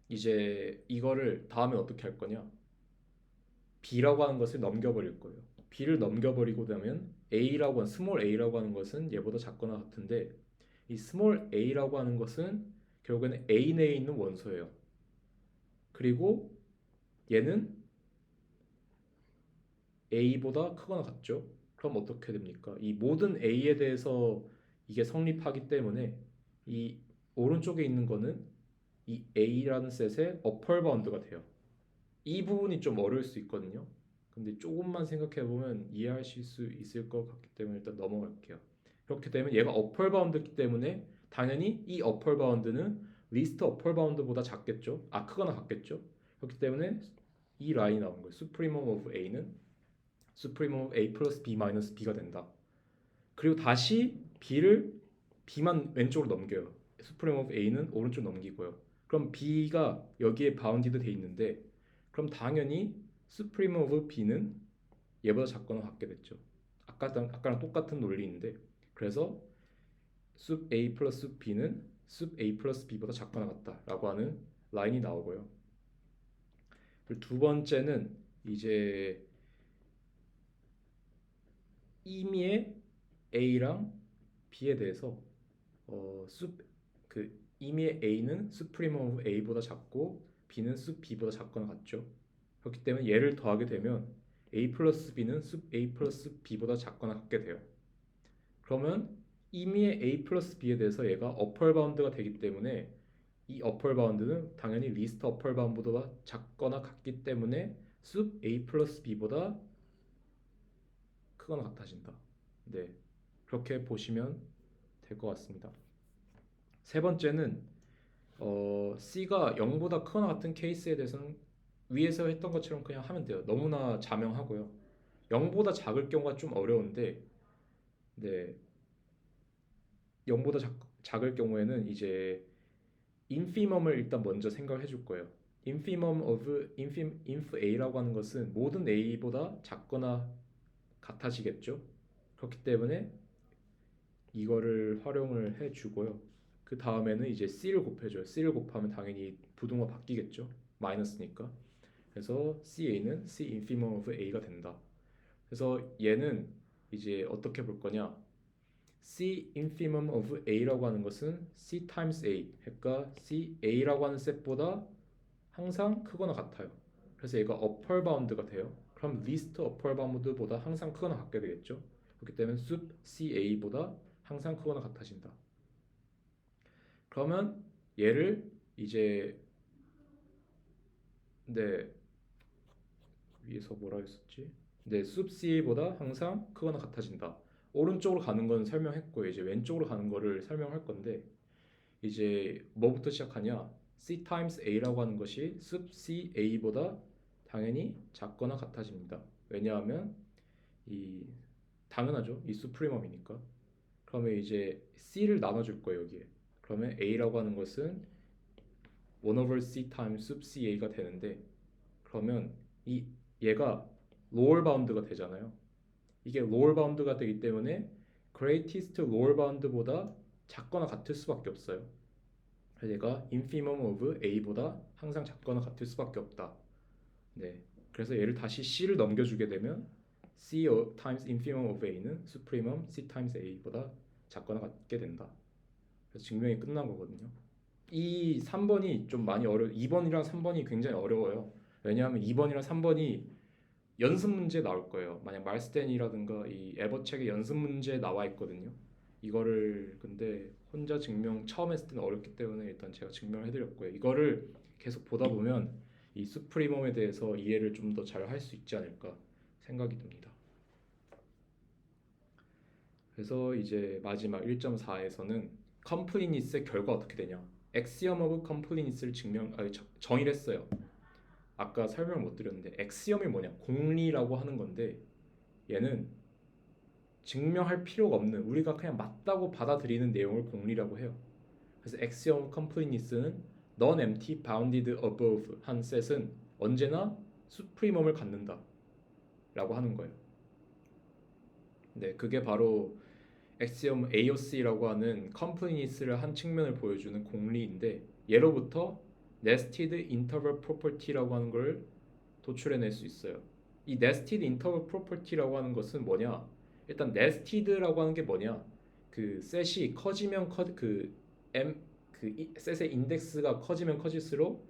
이제 이거를 다음에 어떻게 할 거냐? B라고 하는 것을 넘겨버릴 거예요. B를 넘겨버리고 나면 A라고 하는 스몰 A라고 하는 것은 얘보다 작거나 같은데 이 스몰 a라고 하는 것은 결국에는 A 내에 있는 원소예요. 그리고 얘는 A보다 크거나 같죠. 그럼 어떻게 됩니까? 이 모든 A에 대해서 이게 성립하기 때문에 이 오른쪽에 있는 거는 이 A라는 셋의 upper bound가 돼요. 이 부분이 좀 어려울 수 있거든요. 근데 조금만 생각해 보면 이해하실 수 있을 것 같기 때문에 일단 넘어갈게요. 그렇게 되면 얘가 upper bound이기 때문에 당연히 이 upper bound는 least upper bound보다 작겠죠. 크거나 같겠죠. 그렇기 때문에 이 라인이 나온 거예요. supremum of A는 supremum of A 플러스 B 마이너스 B가 된다. 그리고 다시 B만 왼쪽으로 넘겨요. supremum of A는 오른쪽 넘기고요. 그럼 B가 여기에 바운디드 돼 있는데 그럼 당연히 supreme of B는 얘보다 작거나 같게 됐죠. 아까랑 똑같은 논리인데 그래서 sup A 플러스 sup B는 sup A 플러스 B보다 작거나 같다라고 하는 라인이 나오고요. 그리고 두 번째는 이제 임의의 A랑 B에 대해서 그 임의의 A는 supremum of A보다 작고 B는 sup B보다 작거나 같죠. 그렇기 때문에 얘를 더하게 되면 A 플러스 B는 sup A 플러스 B보다 작거나 같게 돼요. 그러면 이미의 a 플러스 b에 대해서 얘가 어펄 바운드가 되기 때문에 이 어펄 바운드는 당연히 리스트 어펄 바운드보다 작거나 같기 때문에 숲 a 플러스 b보다 크거나 같아진다. 네, 그렇게 보시면 될 것 같습니다. 세 번째는 C가 0보다 크거나 같은 케이스에 대해서는 위에서 했던 것처럼 그냥 하면 돼요. 너무나 자명하고요. 0보다 작을 경우가 좀 어려운데, 네, 0보다 작을 경우에는 이제 인피멈을 일단 먼저 생각해 줄 거예요. infimum of inf a라고 하는 것은 모든 a보다 작거나 같아지겠죠. 그렇기 때문에 이거를 활용을 해 주고요. 그 다음에는 이제 c를 곱해줘요. c를 곱하면 당연히 부등호 바뀌겠죠. 마이너스니까. 그래서 ca는 c infimum of a가 된다. 그래서 얘는 이제 어떻게 볼 거냐? C infimum of A라고 하는 것은 C times A, 그러니까 C A라고 하는 셋보다 항상 크거나 같아요. 그래서 얘가 upper bound가 돼요. 그럼 least upper bound보다 항상 크거나 같게 되겠죠. 그렇기 때문에 숲 CA보다 항상 크거나 같아진다. 그러면 얘를 이제 네, 위에서 뭐라 했었지? 네, 숲 C보다 항상 크거나 같아진다. 오른쪽으로 가는 건 설명했고 이제 왼쪽으로 가는 거를 설명할 건데 이제 뭐부터 시작하냐? C times A라고 하는 것이 숲 CA보다 당연히 작거나 같아집니다. 왜냐하면 이 당연하죠. 이 수프리멈이니까. 그러면 이제 C를 나눠줄 거예요 여기에. 그러면 A라고 하는 것은 1 over C times 숲 CA가 되는데 그러면 이 얘가 로얼 바운드가 되잖아요. 이게 로얼 바운드가 되기 때문에 greatest 로얼 바운드보다 작거나 같을 수밖에 없어요. 그래서 얘가 infimum of a보다 항상 작거나 같을 수밖에 없다. 네. 그래서 얘를 다시 c를 넘겨주게 되면 c times infimum of a는 supremum c times a보다 작거나 같게 된다. 그래서 증명이 끝난 거거든요. 이 3번이 좀 많이 2번이랑 3번이 굉장히 어려워요. 왜냐하면 2번이랑 3번이 연습 문제 나올 거예요. 만약 말스텐이라든가 이 에버 책에 연습 문제 나와 있거든요. 이거를 근데 혼자 증명 처음 했을 때는 어렵기 때문에 일단 제가 증명을 해드렸고요. 이거를 계속 보다 보면 이 수프리멈에 대해서 이해를 좀 더 잘 할 수 있지 않을까 생각이 듭니다. 그래서 이제 마지막 1.4에서는 컴플리니스의 결과 어떻게 되냐? 엑시엄 오브 컴플리니스를 정의를 했어요. 아까 설명을 못 드렸는데 엑시엄이 뭐냐? 공리라고 하는 건데 얘는 증명할 필요가 없는 우리가 그냥 맞다고 받아들이는 내용을 공리라고 해요. 그래서 axiom completeness는 non-empty bounded above 한 셋은 언제나 수프리멈을 갖는다 라고 하는 거예요. 네, 그게 바로 axiom AOC라고 하는 completeness를 한 측면을 보여주는 공리인데 예로부터 nested interval property라고 하는 걸 도출해낼 수 있어요. 이 nested interval property라고 하는 것은 뭐냐? 일단 nested라고 하는 게 뭐냐? 그 셋이 커지면 셋의 인덱스가 커지면 커질수록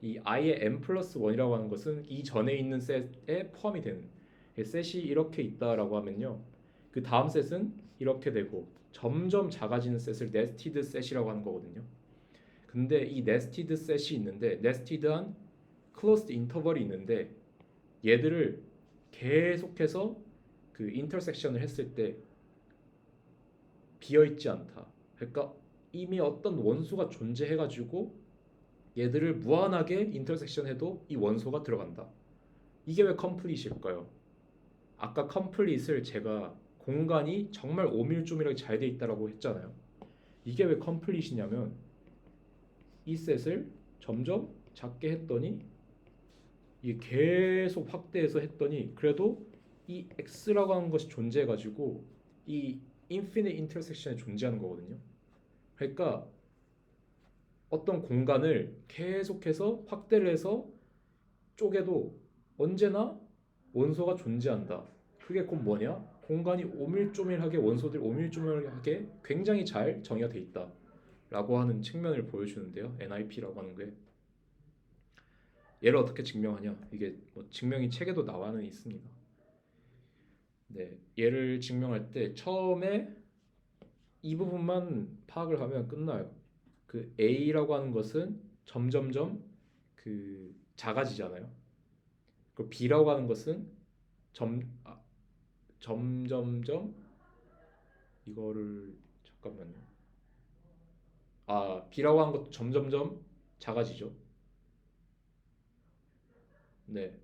이 i의 n 플러스 1이라고 하는 것은 이 전에 있는 셋에 포함이 되는 셋이 이렇게 있다라고 하면요. 그 다음 셋은 이렇게 되고 점점 작아지는 셋을 nested 셋이라고 하는 거거든요. 근데 이 nested 셋이 있는데 nested한 closed interval이 있는데 얘들을 계속해서 그 인터섹션을 했을 때 비어있지 않다. 그러니까 이미 어떤 원소가 존재해가지고 얘들을 무한하게 인터섹션해도 이 원소가 들어간다. 이게 왜 컴플릿일까요? 아까 컴플릿을 제가 공간이 정말 오밀조밀하게 잘 돼 있다라고 했잖아요. 이게 왜 컴플릿이냐면 이 셋을 점점 작게 했더니 이게 계속 확대해서 했더니 그래도 이 x라고 하는 것이 존재해가지고 이 인피니트 인터섹션에 존재하는 거거든요. 그러니까 어떤 공간을 계속해서 확대를 해서 쪼개도 언제나 원소가 존재한다. 그게 곧 뭐냐? 공간이 오밀조밀하게 원소들이 오밀조밀하게 굉장히 잘 정의가 돼 있다. 라고 하는 측면을 보여주는데요. NIP라고 하는 게. 얘를 어떻게 증명하냐? 이게 뭐 증명이 책에도 나와는 있습니다. 네, 얘를 증명할 때 처음에 이 부분만 파악을 하면 끝나요. 그 A라고 하는 것은 점점점 그 작아지잖아요. 그 B라고 하는 것은 점 점점점 이거를 잠깐만요. B라고 하는 것도 점점점 작아지죠. 네.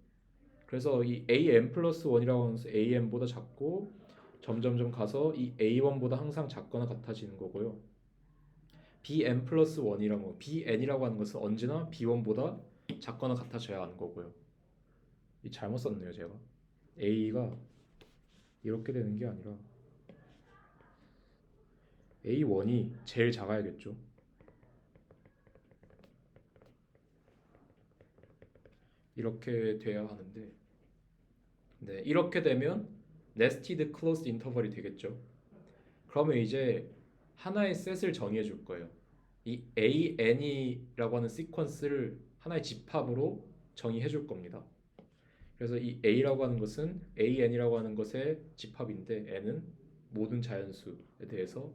그래서 이 AM 플러스 1이라고 하는 것은 AM보다 작고 점점점 가서 이 A1보다 항상 작거나 같아지는 거고요. BN 플러스 1이라고 BN이라고 하는 것은 언제나 B1보다 작거나 같아져야 하는 거고요. 이 잘못 썼네요 제가. A가 이렇게 되는 게 아니라 A1이 제일 작아야겠죠. 이렇게 돼야 하는데 네, 이렇게 되면 nested closed interval이 되겠죠. 그러면 이제 하나의 셋을 정의해 줄 거예요. 이 AN이라고 하는 시퀀스를 하나의 집합으로 정의해 줄 겁니다. 그래서 이 A라고 하는 것은 AN이라고 하는 것의 집합인데 N은 모든 자연수에 대해서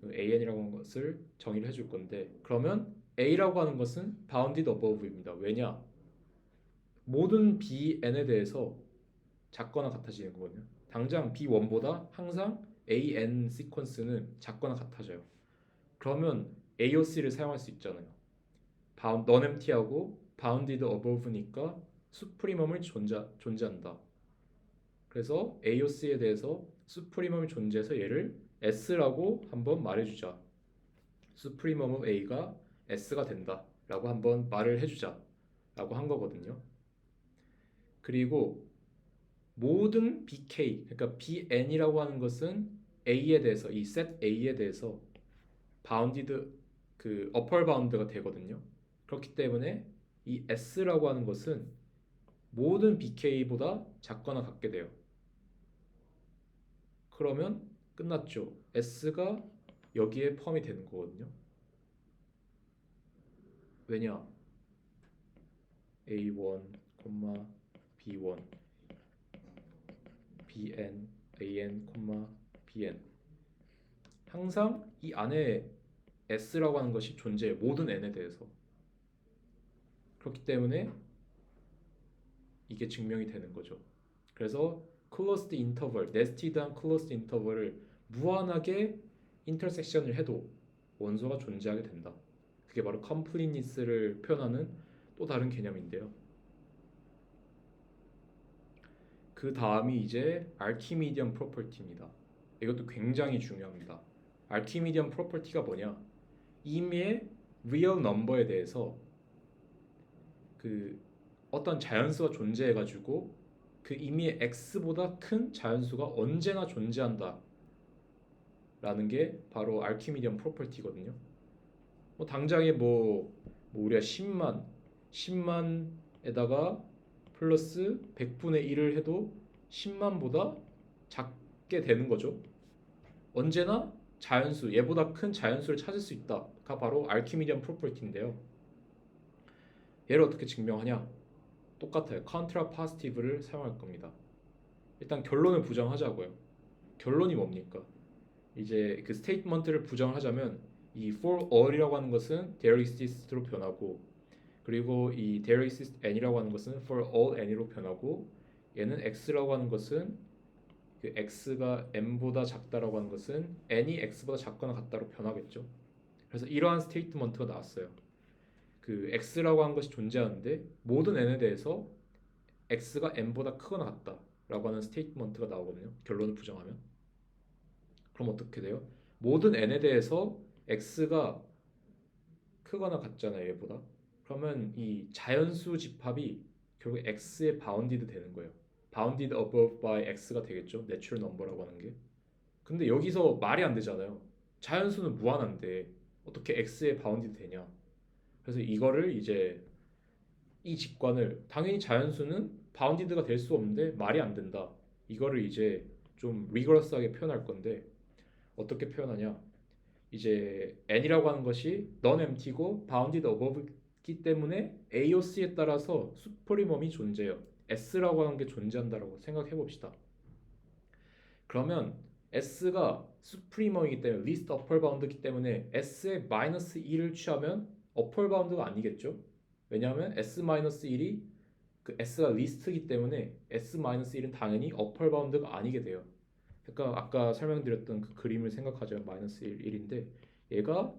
AN이라고 하는 것을 정의를 해줄 건데 그러면 A라고 하는 것은 bounded above입니다. 왜냐? 모든 BN에 대해서 작거나 같아지는 거거든요. 당장 B1보다 항상 AN 시퀀스는 작거나 같아져요. 그러면 AOC를 사용할 수 있잖아요. non-empty하고 bounded above니까 수프리멈을 존재한다. 그래서 AOC에 대해서 수프리멈이 존재해서 얘를 S라고 한번 말해주자. 수프리멈 of A가 S가 된다 라고 한번 말을 해주자 라고 한 거거든요. 그리고 모든 BK, 그러니까 BN이라고 하는 것은 A에 대해서 이 셋 A에 대해서 bounded 그 upper bound가 되거든요. 그렇기 때문에 이 S라고 하는 것은 모든 BK보다 작거나 같게 돼요. 그러면 끝났죠. S가 여기에 포함이 되는 거거든요. 왜냐? A1, B1, BN, AN, BN 항상 이 안에 S라고 하는 것이 존재해요. 모든 N에 대해서. 그렇기 때문에 이게 증명이 되는 거죠. 그래서 closed interval, nested한 closed interval을 무한하게 인터섹션을 해도 원소가 존재하게 된다. 그게 바로 completeness를 표현하는 또 다른 개념인데요. 그 다음이 이제 아르키미디언 프로퍼티입니다. 이것도 굉장히 중요합니다. 아르키미디언 프로퍼티가 뭐냐? 임의의 real number에 대해서 그 어떤 자연수가 존재해가지고 그 임의의 x보다 큰 자연수가 언제나 존재한다 라는 게 바로 아르키미디언 프로퍼티거든요. 뭐 당장에 뭐 우리가 10만에다가 플러스 100분의 1을 해도 10만보다 작게 되는 거죠. 언제나 자연수, 얘보다 큰 자연수를 찾을 수 있다가 바로 아르키미디언 프로퍼티인데요. 얘를 어떻게 증명하냐? 똑같아요. 컨트라파스티브를 사용할 겁니다. 일단 결론을 부정하자고요. 결론이 뭡니까? 이제 그 스테이트먼트를 부정하자면 이 for all이라고 하는 것은 there exists로 변하고 그리고 이 there exists n이라고 하는 것은 for all n으로 변하고 얘는 x라고 하는 것은 그 x가 n보다 작다라고 하는 것은 n이 x보다 작거나 같다로 변하겠죠. 그래서 이러한 스테이트먼트가 나왔어요. 그 x라고 하는 것이 존재하는데 모든 n에 대해서 x가 n보다 크거나 같다라고 하는 스테이트먼트가 나오거든요. 결론을 부정하면. 그럼 어떻게 돼요? 모든 n에 대해서 x가 크거나 같잖아요, 얘보다. 그러면 이 자연수 집합이 결국 x에 bounded 되는 거예요. bounded above by x가 되겠죠. natural number라고 하는 게. 근데 여기서 말이 안 되잖아요. 자연수는 무한한데 어떻게 x에 bounded 되냐? 그래서 이거를 이제 이 직관을 당연히 자연수는 bounded가 될 수 없는데 말이 안 된다. 이거를 이제 좀 rigorous하게 표현할 건데 어떻게 표현하냐? 이제 n이라고 하는 것이 non-empty고 bounded above이기 때문에 AOC에 따라서 수프리멈이 존재해요. S라고 하는 게 존재한다라고 생각해 봅시다. 그러면 S가 수프리머이기 때문에 리스트 어펄 바운드이기 때문에 S의 마이너스 1을 취하면 어펄 바운드가 아니겠죠? 왜냐하면 S-1이 그 S가 리스트이기 때문에 S-1은 당연히 어펄 바운드가 아니게 돼요. 그러니까 아까 설명드렸던 그 그림을 생각하자면 마이너스 1, 1인데 얘가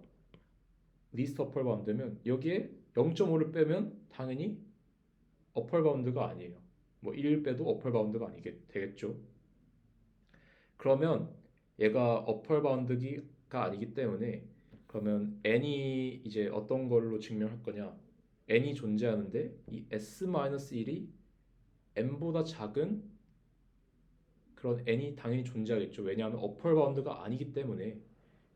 리스트 어펄 바운드면 여기에 0.5를 빼면 당연히 어펄 바운드가 아니에요. 뭐 1 빼도 어펄 바운드가 아니게 되겠죠. 그러면 얘가 어펄 바운드가 아니기 때문에 그러면 n이 이제 어떤 걸로 증명할 거냐? n이 존재하는데 이 s-1이 n보다 작은 그런 n이 당연히 존재하겠죠. 왜냐하면 어펄 바운드가 아니기 때문에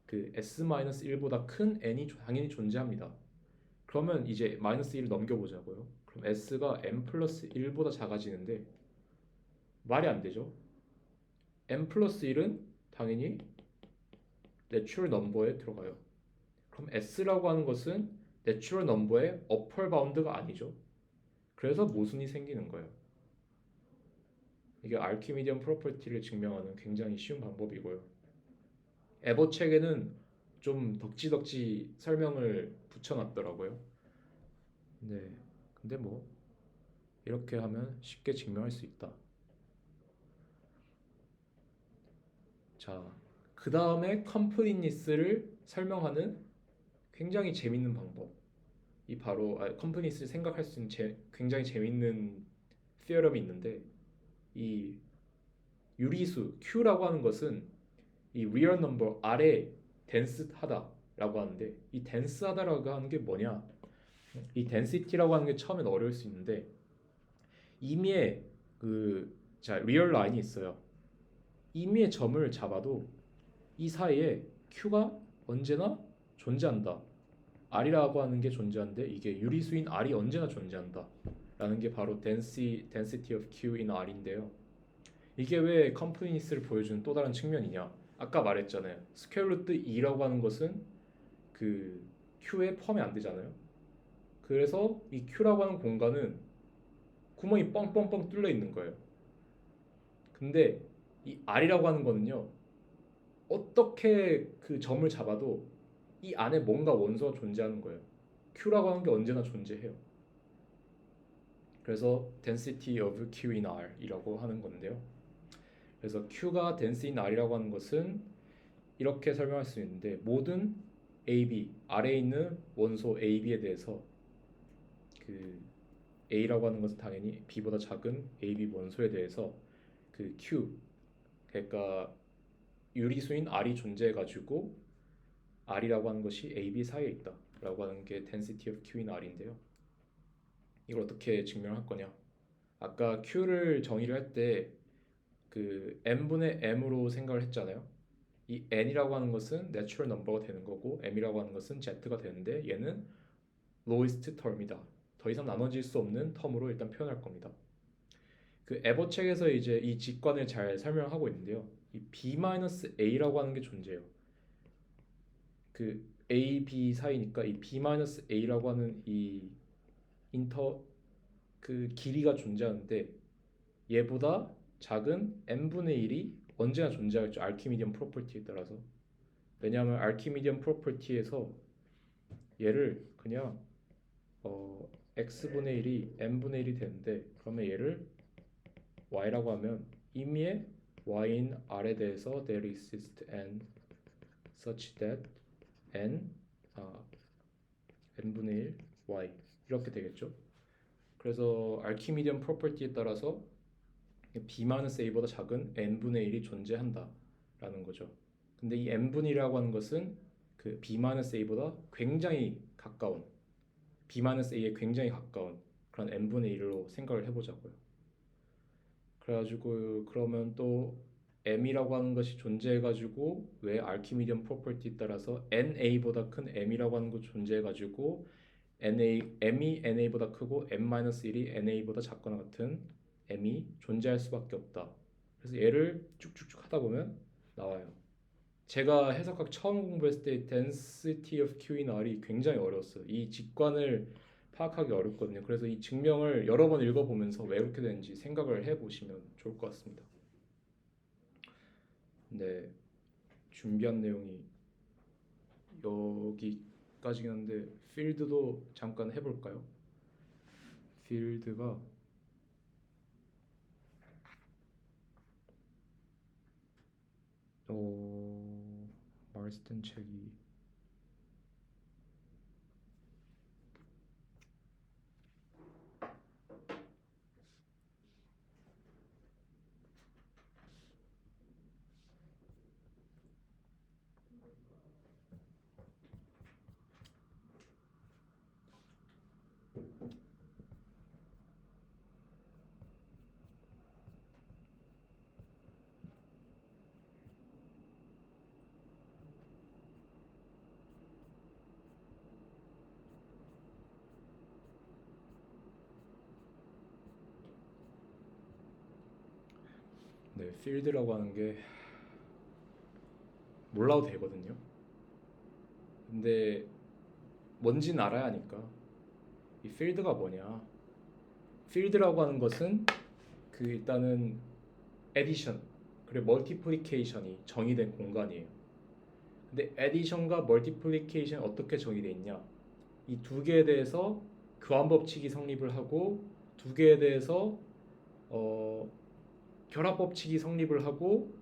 그 s-1보다 큰 n이 당연히 존재합니다. 그러면 이제 마이너스 1을 넘겨보자고요. 그럼 s가 n 플러스 1보다 작아지는데 말이 안 되죠. n 플러스 1은 당연히 내추럴 넘버에 들어가요. 그럼 s라고 하는 것은 내추럴 넘버의 어펄 바운드가 아니죠. 그래서 모순이 생기는 거예요. 이게 알키미디언 프로퍼티를 증명하는 굉장히 쉬운 방법이고요. 에버 책에는 좀 덕지덕지 설명을 붙여놨더라고요. 네, 근데 뭐 이렇게 하면 쉽게 증명할 수 있다. 자, 그 다음에 컴플리니스를 설명하는 굉장히 재밌는 방법. 이 바로 컴플리니스를 생각할 수 있는 굉장히 재밌는 theorem이 있는데 이 유리수 Q라고 하는 것은 이 real number R에 dense하다라고 하는데 이 dense하다라고 하는 게 뭐냐? 이 density라고 하는 게 처음엔 어려울 수 있는데 임의의 자 real line이 있어요. 임의의 점을 잡아도 이 사이에 Q가 언제나 존재한다. R이라고 하는 게 존재하는데 이게 유리수인 R이 언제나 존재한다. 라는 게 바로 density of Q in R인데요. 이게 왜 컴플리니스를 보여주는 또 다른 측면이냐? 아까 말했잖아요. 스퀘어 루트 2라고 하는 것은 그 Q에 포함이 안 되잖아요. 그래서 이 Q라고 하는 공간은 구멍이 뻥뻥뻥 뚫려 있는 거예요. 근데 이 R이라고 하는 거는요. 어떻게 그 점을 잡아도 이 안에 뭔가 원소가 존재하는 거예요. Q라고 하는 게 언제나 존재해요. 그래서 density of Q in R이라고 하는 건데요. 그래서 Q가 density in R이라고 하는 것은 이렇게 설명할 수 있는데 모든 AB, 아래에 있는 원소 AB에 대해서 그 A라고 하는 것은 당연히 B보다 작은 AB 원소에 대해서 그 Q, 그러니까 유리수인 R이 존재해가지고 R이라고 하는 것이 AB 사이에 있다라고 하는 게 density of Q인 R인데요. 이걸 어떻게 증명할 거냐? 아까 Q를 정의를 할 때 그 n분의 m으로 생각을 했잖아요. 이 n이라고 하는 것은 내추럴 넘버가 되는 거고 m이라고 하는 것은 z가 되는데 얘는 lowest term이다. 더 이상 나눠질 수 없는 텀으로 일단 표현할 겁니다. 그 에버 책에서 이제 이 직관을 잘 설명하고 있는데요. 이 b-a라고 하는 게 존재해요. 그 a, b 사이니까 이 b-a라고 하는 이 그 길이가 존재하는데 얘보다 작은 n분의 1이 언제나 존재하겠죠. 알키미디언 프로퍼티에 따라서. 왜냐하면 알키미디언 프로퍼티에서 얘를 그냥 x분의 1이 n분의 1이 되는데 그러면 얘를 y라고 하면 임의의 y인 r에 대해서 there exists n such that n n분의 1 y 이렇게 되겠죠. 그래서 알키미디언 프로퍼티에 따라서 b-a보다 작은 n분의 1이 존재한다 라는 거죠. 근데 이 n분의 1이라고 하는 것은 그 b-a보다 굉장히 가까운 b-a에 굉장히 가까운 그런 n분의 1로 생각을 해보자고요. 그래가지고 그러면 또 m이라고 하는 것이 존재해가지고 왜 알키미디언 프로퍼티에 따라서 na보다 큰 m이라고 하는 것 존재해가지고 m이 na보다 크고 m-1이 na보다 작거나 같은 m이 존재할 수밖에 없다. 그래서 얘를 쭉쭉쭉 하다 보면 나와요. 제가 해석학 처음 공부했을 때 density of Q in R이 굉장히 어려웠어요. 이 직관을 파악하기 어렵거든요. 그래서 이 증명을 여러 번 읽어보면서 왜 그렇게 되는지 생각을 해보시면 좋을 것 같습니다. 네, 준비한 내용이 여기까지긴 한데 필드도 잠깐 해볼까요? 필드가 마르스텐 책이 네, 필드라고 하는 게 몰라도 되거든요. 근데 뭔지는 알아야 하니까 이 필드가 뭐냐? 필드라고 하는 것은 그 일단은 에디션 그리고 멀티플리케이션이 정의된 공간이에요. 근데 에디션과 멀티플리케이션 어떻게 정의되어 있냐? 이 두 개에 대해서 교환 법칙이 성립을 하고 두 개에 대해서 어, 결합 법칙이 성립을 하고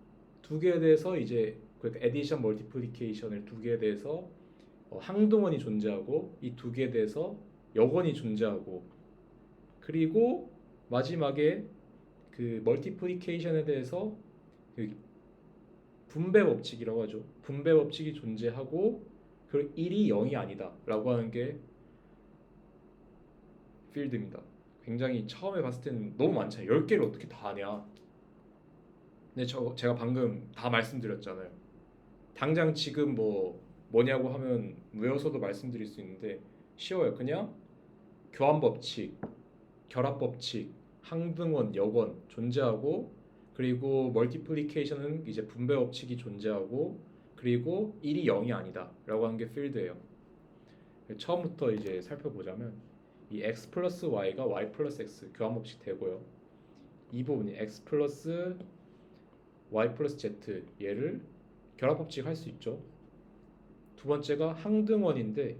두 개에 대해서 이제 그 에디션 멀티플리케이션을 두 개에 대해서 항등원이 존재하고 이 두 개에 대해서 역원이 존재하고 그리고 마지막에 그 멀티플리케이션에 대해서 그 분배 법칙이라고 하죠. 분배 법칙이 존재하고 그 1이 0이 아니다 라고 하는 게 필드입니다. 굉장히 처음에 봤을 때는 너무 많잖아요. 10개를 어떻게 다 아냐. 근데 제가 방금 다 말씀드렸잖아요. 당장 지금 뭐냐고 하면 외워서도 말씀드릴 수 있는데 쉬워요. 그냥 교환 법칙, 결합 법칙, 항등원, 역원 존재하고 그리고 멀티플리케이션은 이제 분배 법칙이 존재하고 그리고 1이 0이 아니다 라고 하는 게 필드예요. 처음부터 이제 살펴보자면 이 x 플러스 y가 y 플러스 x 교환 법칙 되고요. 이 부분이 x 플러스 y 플러스 z 얘를 결합 법칙 할 수 있죠. 두 번째가 항등원인데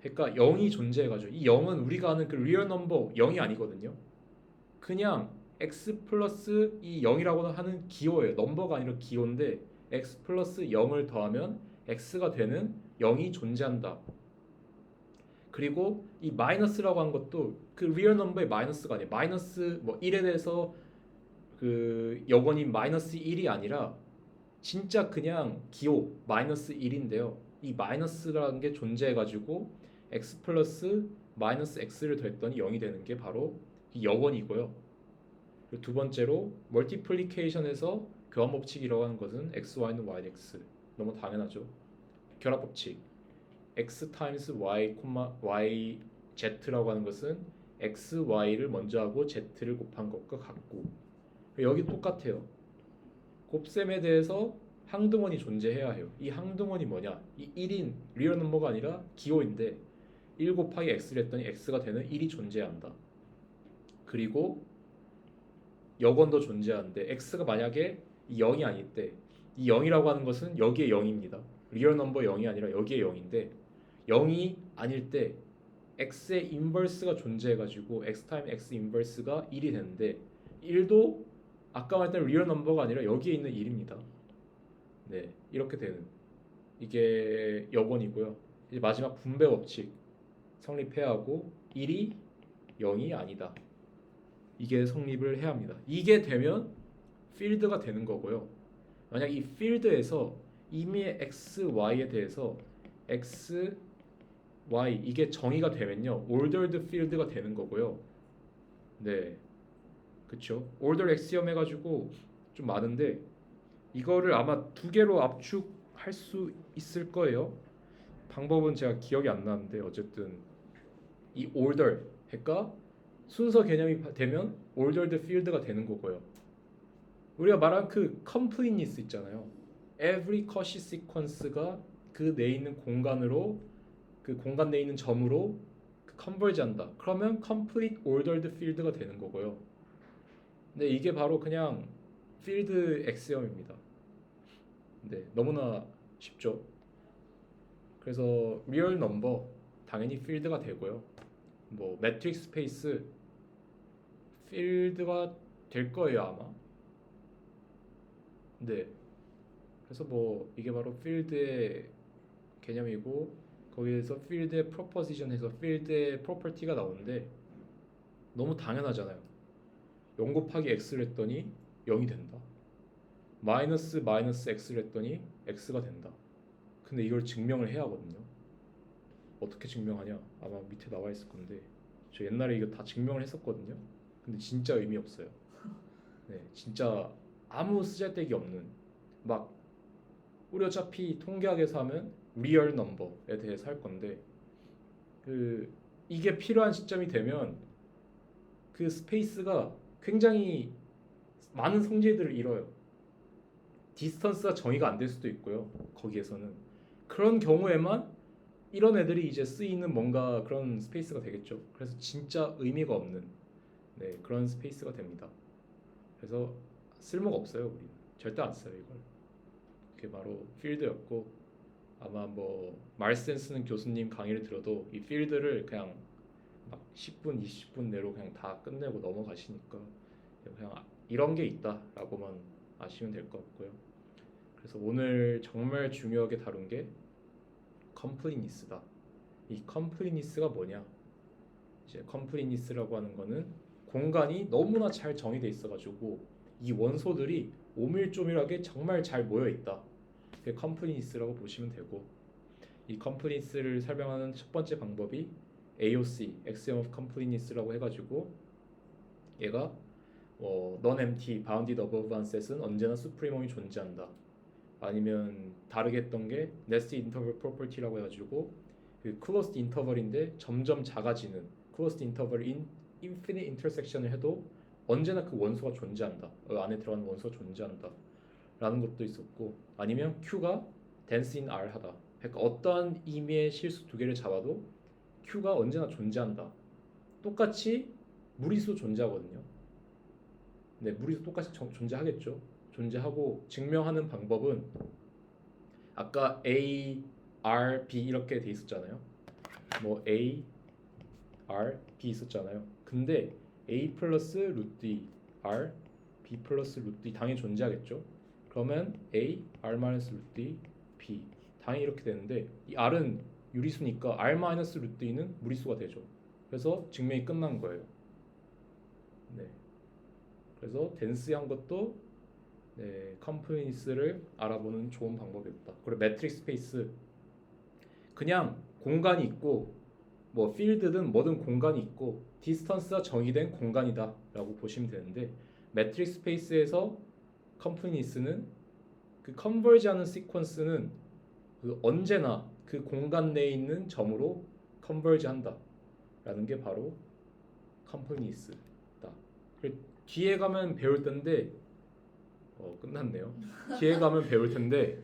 그러니까 0이 존재해가지고 이 0은 우리가 아는 그 리얼 넘버 0이 아니거든요. 그냥 x 플러스 이 0이라고 하는 기호예요. 넘버가 아니라 기호인데 x 플러스 0을 더하면 x가 되는 0이 존재한다. 그리고 이 마이너스라고 한 것도 그 리얼 넘버의 마이너스가 아니에요. 마이너스 뭐 1에 대해서 그 역원이 마이너스 1이 아니라 진짜 그냥 기호 마이너스 1인데요. 이 마이너스라는 게 존재해가지고 x 플러스 마이너스 x를 더했더니 0이 되는 게 바로 이 역원이고요. 그리고 두 번째로 멀티플리케이션에서 교환 법칙이라고 하는 것은 x, y는 y, x 너무 당연하죠. 결합 법칙 x 타임스 y, y, z라고 하는 것은 x, y를 먼저 하고 z를 곱한 것과 같고 여기 똑같아요. 곱셈에 대해서 항등원이 존재해야 해요. 이 항등원이 뭐냐? 이 1인 리얼 넘버가 아니라 기호인데 1 곱하기 x를 했더니 x가 되는 1이 존재한다. 그리고 역원도 존재하는데 x가 만약에 0이 아닐 때 이 0이라고 하는 것은 여기에 0입니다. 리얼 넘버 0이 아니라 여기에 0인데 0이 아닐 때 x의 인버스가 존재해가지고 x 타임 x 인버스가 1이 되는데 1도 아까 말했던 리얼 넘버가 아니라 여기에 있는 1입니다. 네, 이렇게 되는 이게 역원이고요. 이제 마지막 분배 법칙 성립해야 하고 1이 0이 아니다. 이게 성립을 해야 합니다. 이게 되면 필드가 되는 거고요. 만약 이 필드에서 이미 x, y에 대해서 x, y 이게 정의가 되면요, ordered field가 되는 거고요. 네, 그쵸? order axiom 해가지고 좀 많은데 이거를 아마 두 개로 압축할 수 있을 거예요. 방법은 제가 기억이 안 나는데 어쨌든 이 order 그러니까 순서 개념이 되면 ordered field가 되는 거고요. 우리가 말한 그 completeness 있잖아요. every Cauchy sequence가 그 내에 있는 공간으로 그 공간 내에 있는 점으로 컨버지한다. 그러면 complete ordered field가 되는 거고요. 근데 이게 바로 그냥 field axiom입니다. 네, 너무나 쉽죠. 그래서 리얼 넘버 당연히 필드가 되고요. 뭐 매트릭 스페이스 필드가 될 거예요 아마. 네. 그래서 뭐 이게 바로 필드의 개념이고 거기에서 필드의 프로포지션에서 필드의 프로퍼티가 나오는데 너무 당연하잖아요. 0 곱하기 x를 했더니 0이 된다. 마이너스 x를 했더니 x가 된다. 근데 이걸 증명을 해야 하거든요. 어떻게 증명하냐? 아마 밑에 나와 있을 건데 저 옛날에 이거 다 증명을 했었거든요. 근데 진짜 의미 없어요. 네, 진짜 아무 쓰잘데기 없는 막 우리 어차피 통계학에서 하면 리얼 넘버에 대해서 할 건데 그 이게 필요한 시점이 되면 그 스페이스가 굉장히 많은 성질들을 잃어요. 디스턴스가 정의가 안 될 수도 있고요. 거기에서는 그런 경우에만 이런 애들이 이제 쓰이는 뭔가 그런 스페이스가 되겠죠. 그래서 진짜 의미가 없는 네, 그런 스페이스가 됩니다. 그래서 쓸모가 없어요. 우리는 절대 안 써요 이걸. 그게 바로 필드였고 아마 뭐 말센 쓰는 교수님 강의를 들어도 이 필드를 그냥 막 10분, 20분 내로 그냥 다 끝내고 넘어가시니까 그냥 이런 게 있다라고만 아시면 될 것 같고요. 그래서 오늘 정말 중요하게 다룬 게 컴플리니스다. 이 컴플리니스가 뭐냐? 이제 컴플리니스라고 하는 거는 공간이 너무나 잘 정의돼 있어가지고 이 원소들이 오밀조밀하게 정말 잘 모여 있다. 그게 컴플리니스라고 보시면 되고 이 컴플리니스를 설명하는 첫 번째 방법이 AOC, Axiom of Completeness라고 해가지고 얘가 non-empty, bounded above one set은 언제나 supremum이 존재한다. 아니면 다르게 했던 게 nested interval property라고 해가지고 그 closed interval인데 점점 작아지는 closed interval in infinite intersection을 해도 언제나 그 원소가 존재한다. 안에 들어가는 원소가 존재한다. 라는 것도 있었고 아니면 Q가 dense in R 하다. 그러니까 어떠한 임의의 실수 두 개를 잡아도 Q가 언제나 존재한다. 똑같이 무리수 존재하거든요. 네, 무리수 똑같이 존재하겠죠. 존재하고 증명하는 방법은 아까 A, R, B 이렇게 돼 있었잖아요. 뭐 A, R, B 있었잖아요. 근데 A 플러스 루트 2, R, B 플러스 루트 2 당연히 존재하겠죠. 그러면 A, R 마이너스 루트 2, B 당연히 이렇게 되는데 이 R은 유리수니까 R 마이너스 루트 2는 무리수가 되죠. 그래서 증명이 끝난 거예요. 네. 그래서 덴스한 것도 네, 컴플리니스를 알아보는 좋은 방법이었다. 그리고 매트릭 스페이스 그냥 공간이 있고 뭐 필드든 뭐든 공간이 있고 디스턴스가 정의된 공간이다 라고 보시면 되는데 매트릭 스페이스에서 컴플리니스는 그 컨버지하는 시퀀스는 그 언제나 그 공간 내에 있는 점으로 컨버지한다 라는 게 바로 컴플리니스다. 뒤에 가면 배울 텐데 끝났네요. 뒤에 가면 배울 텐데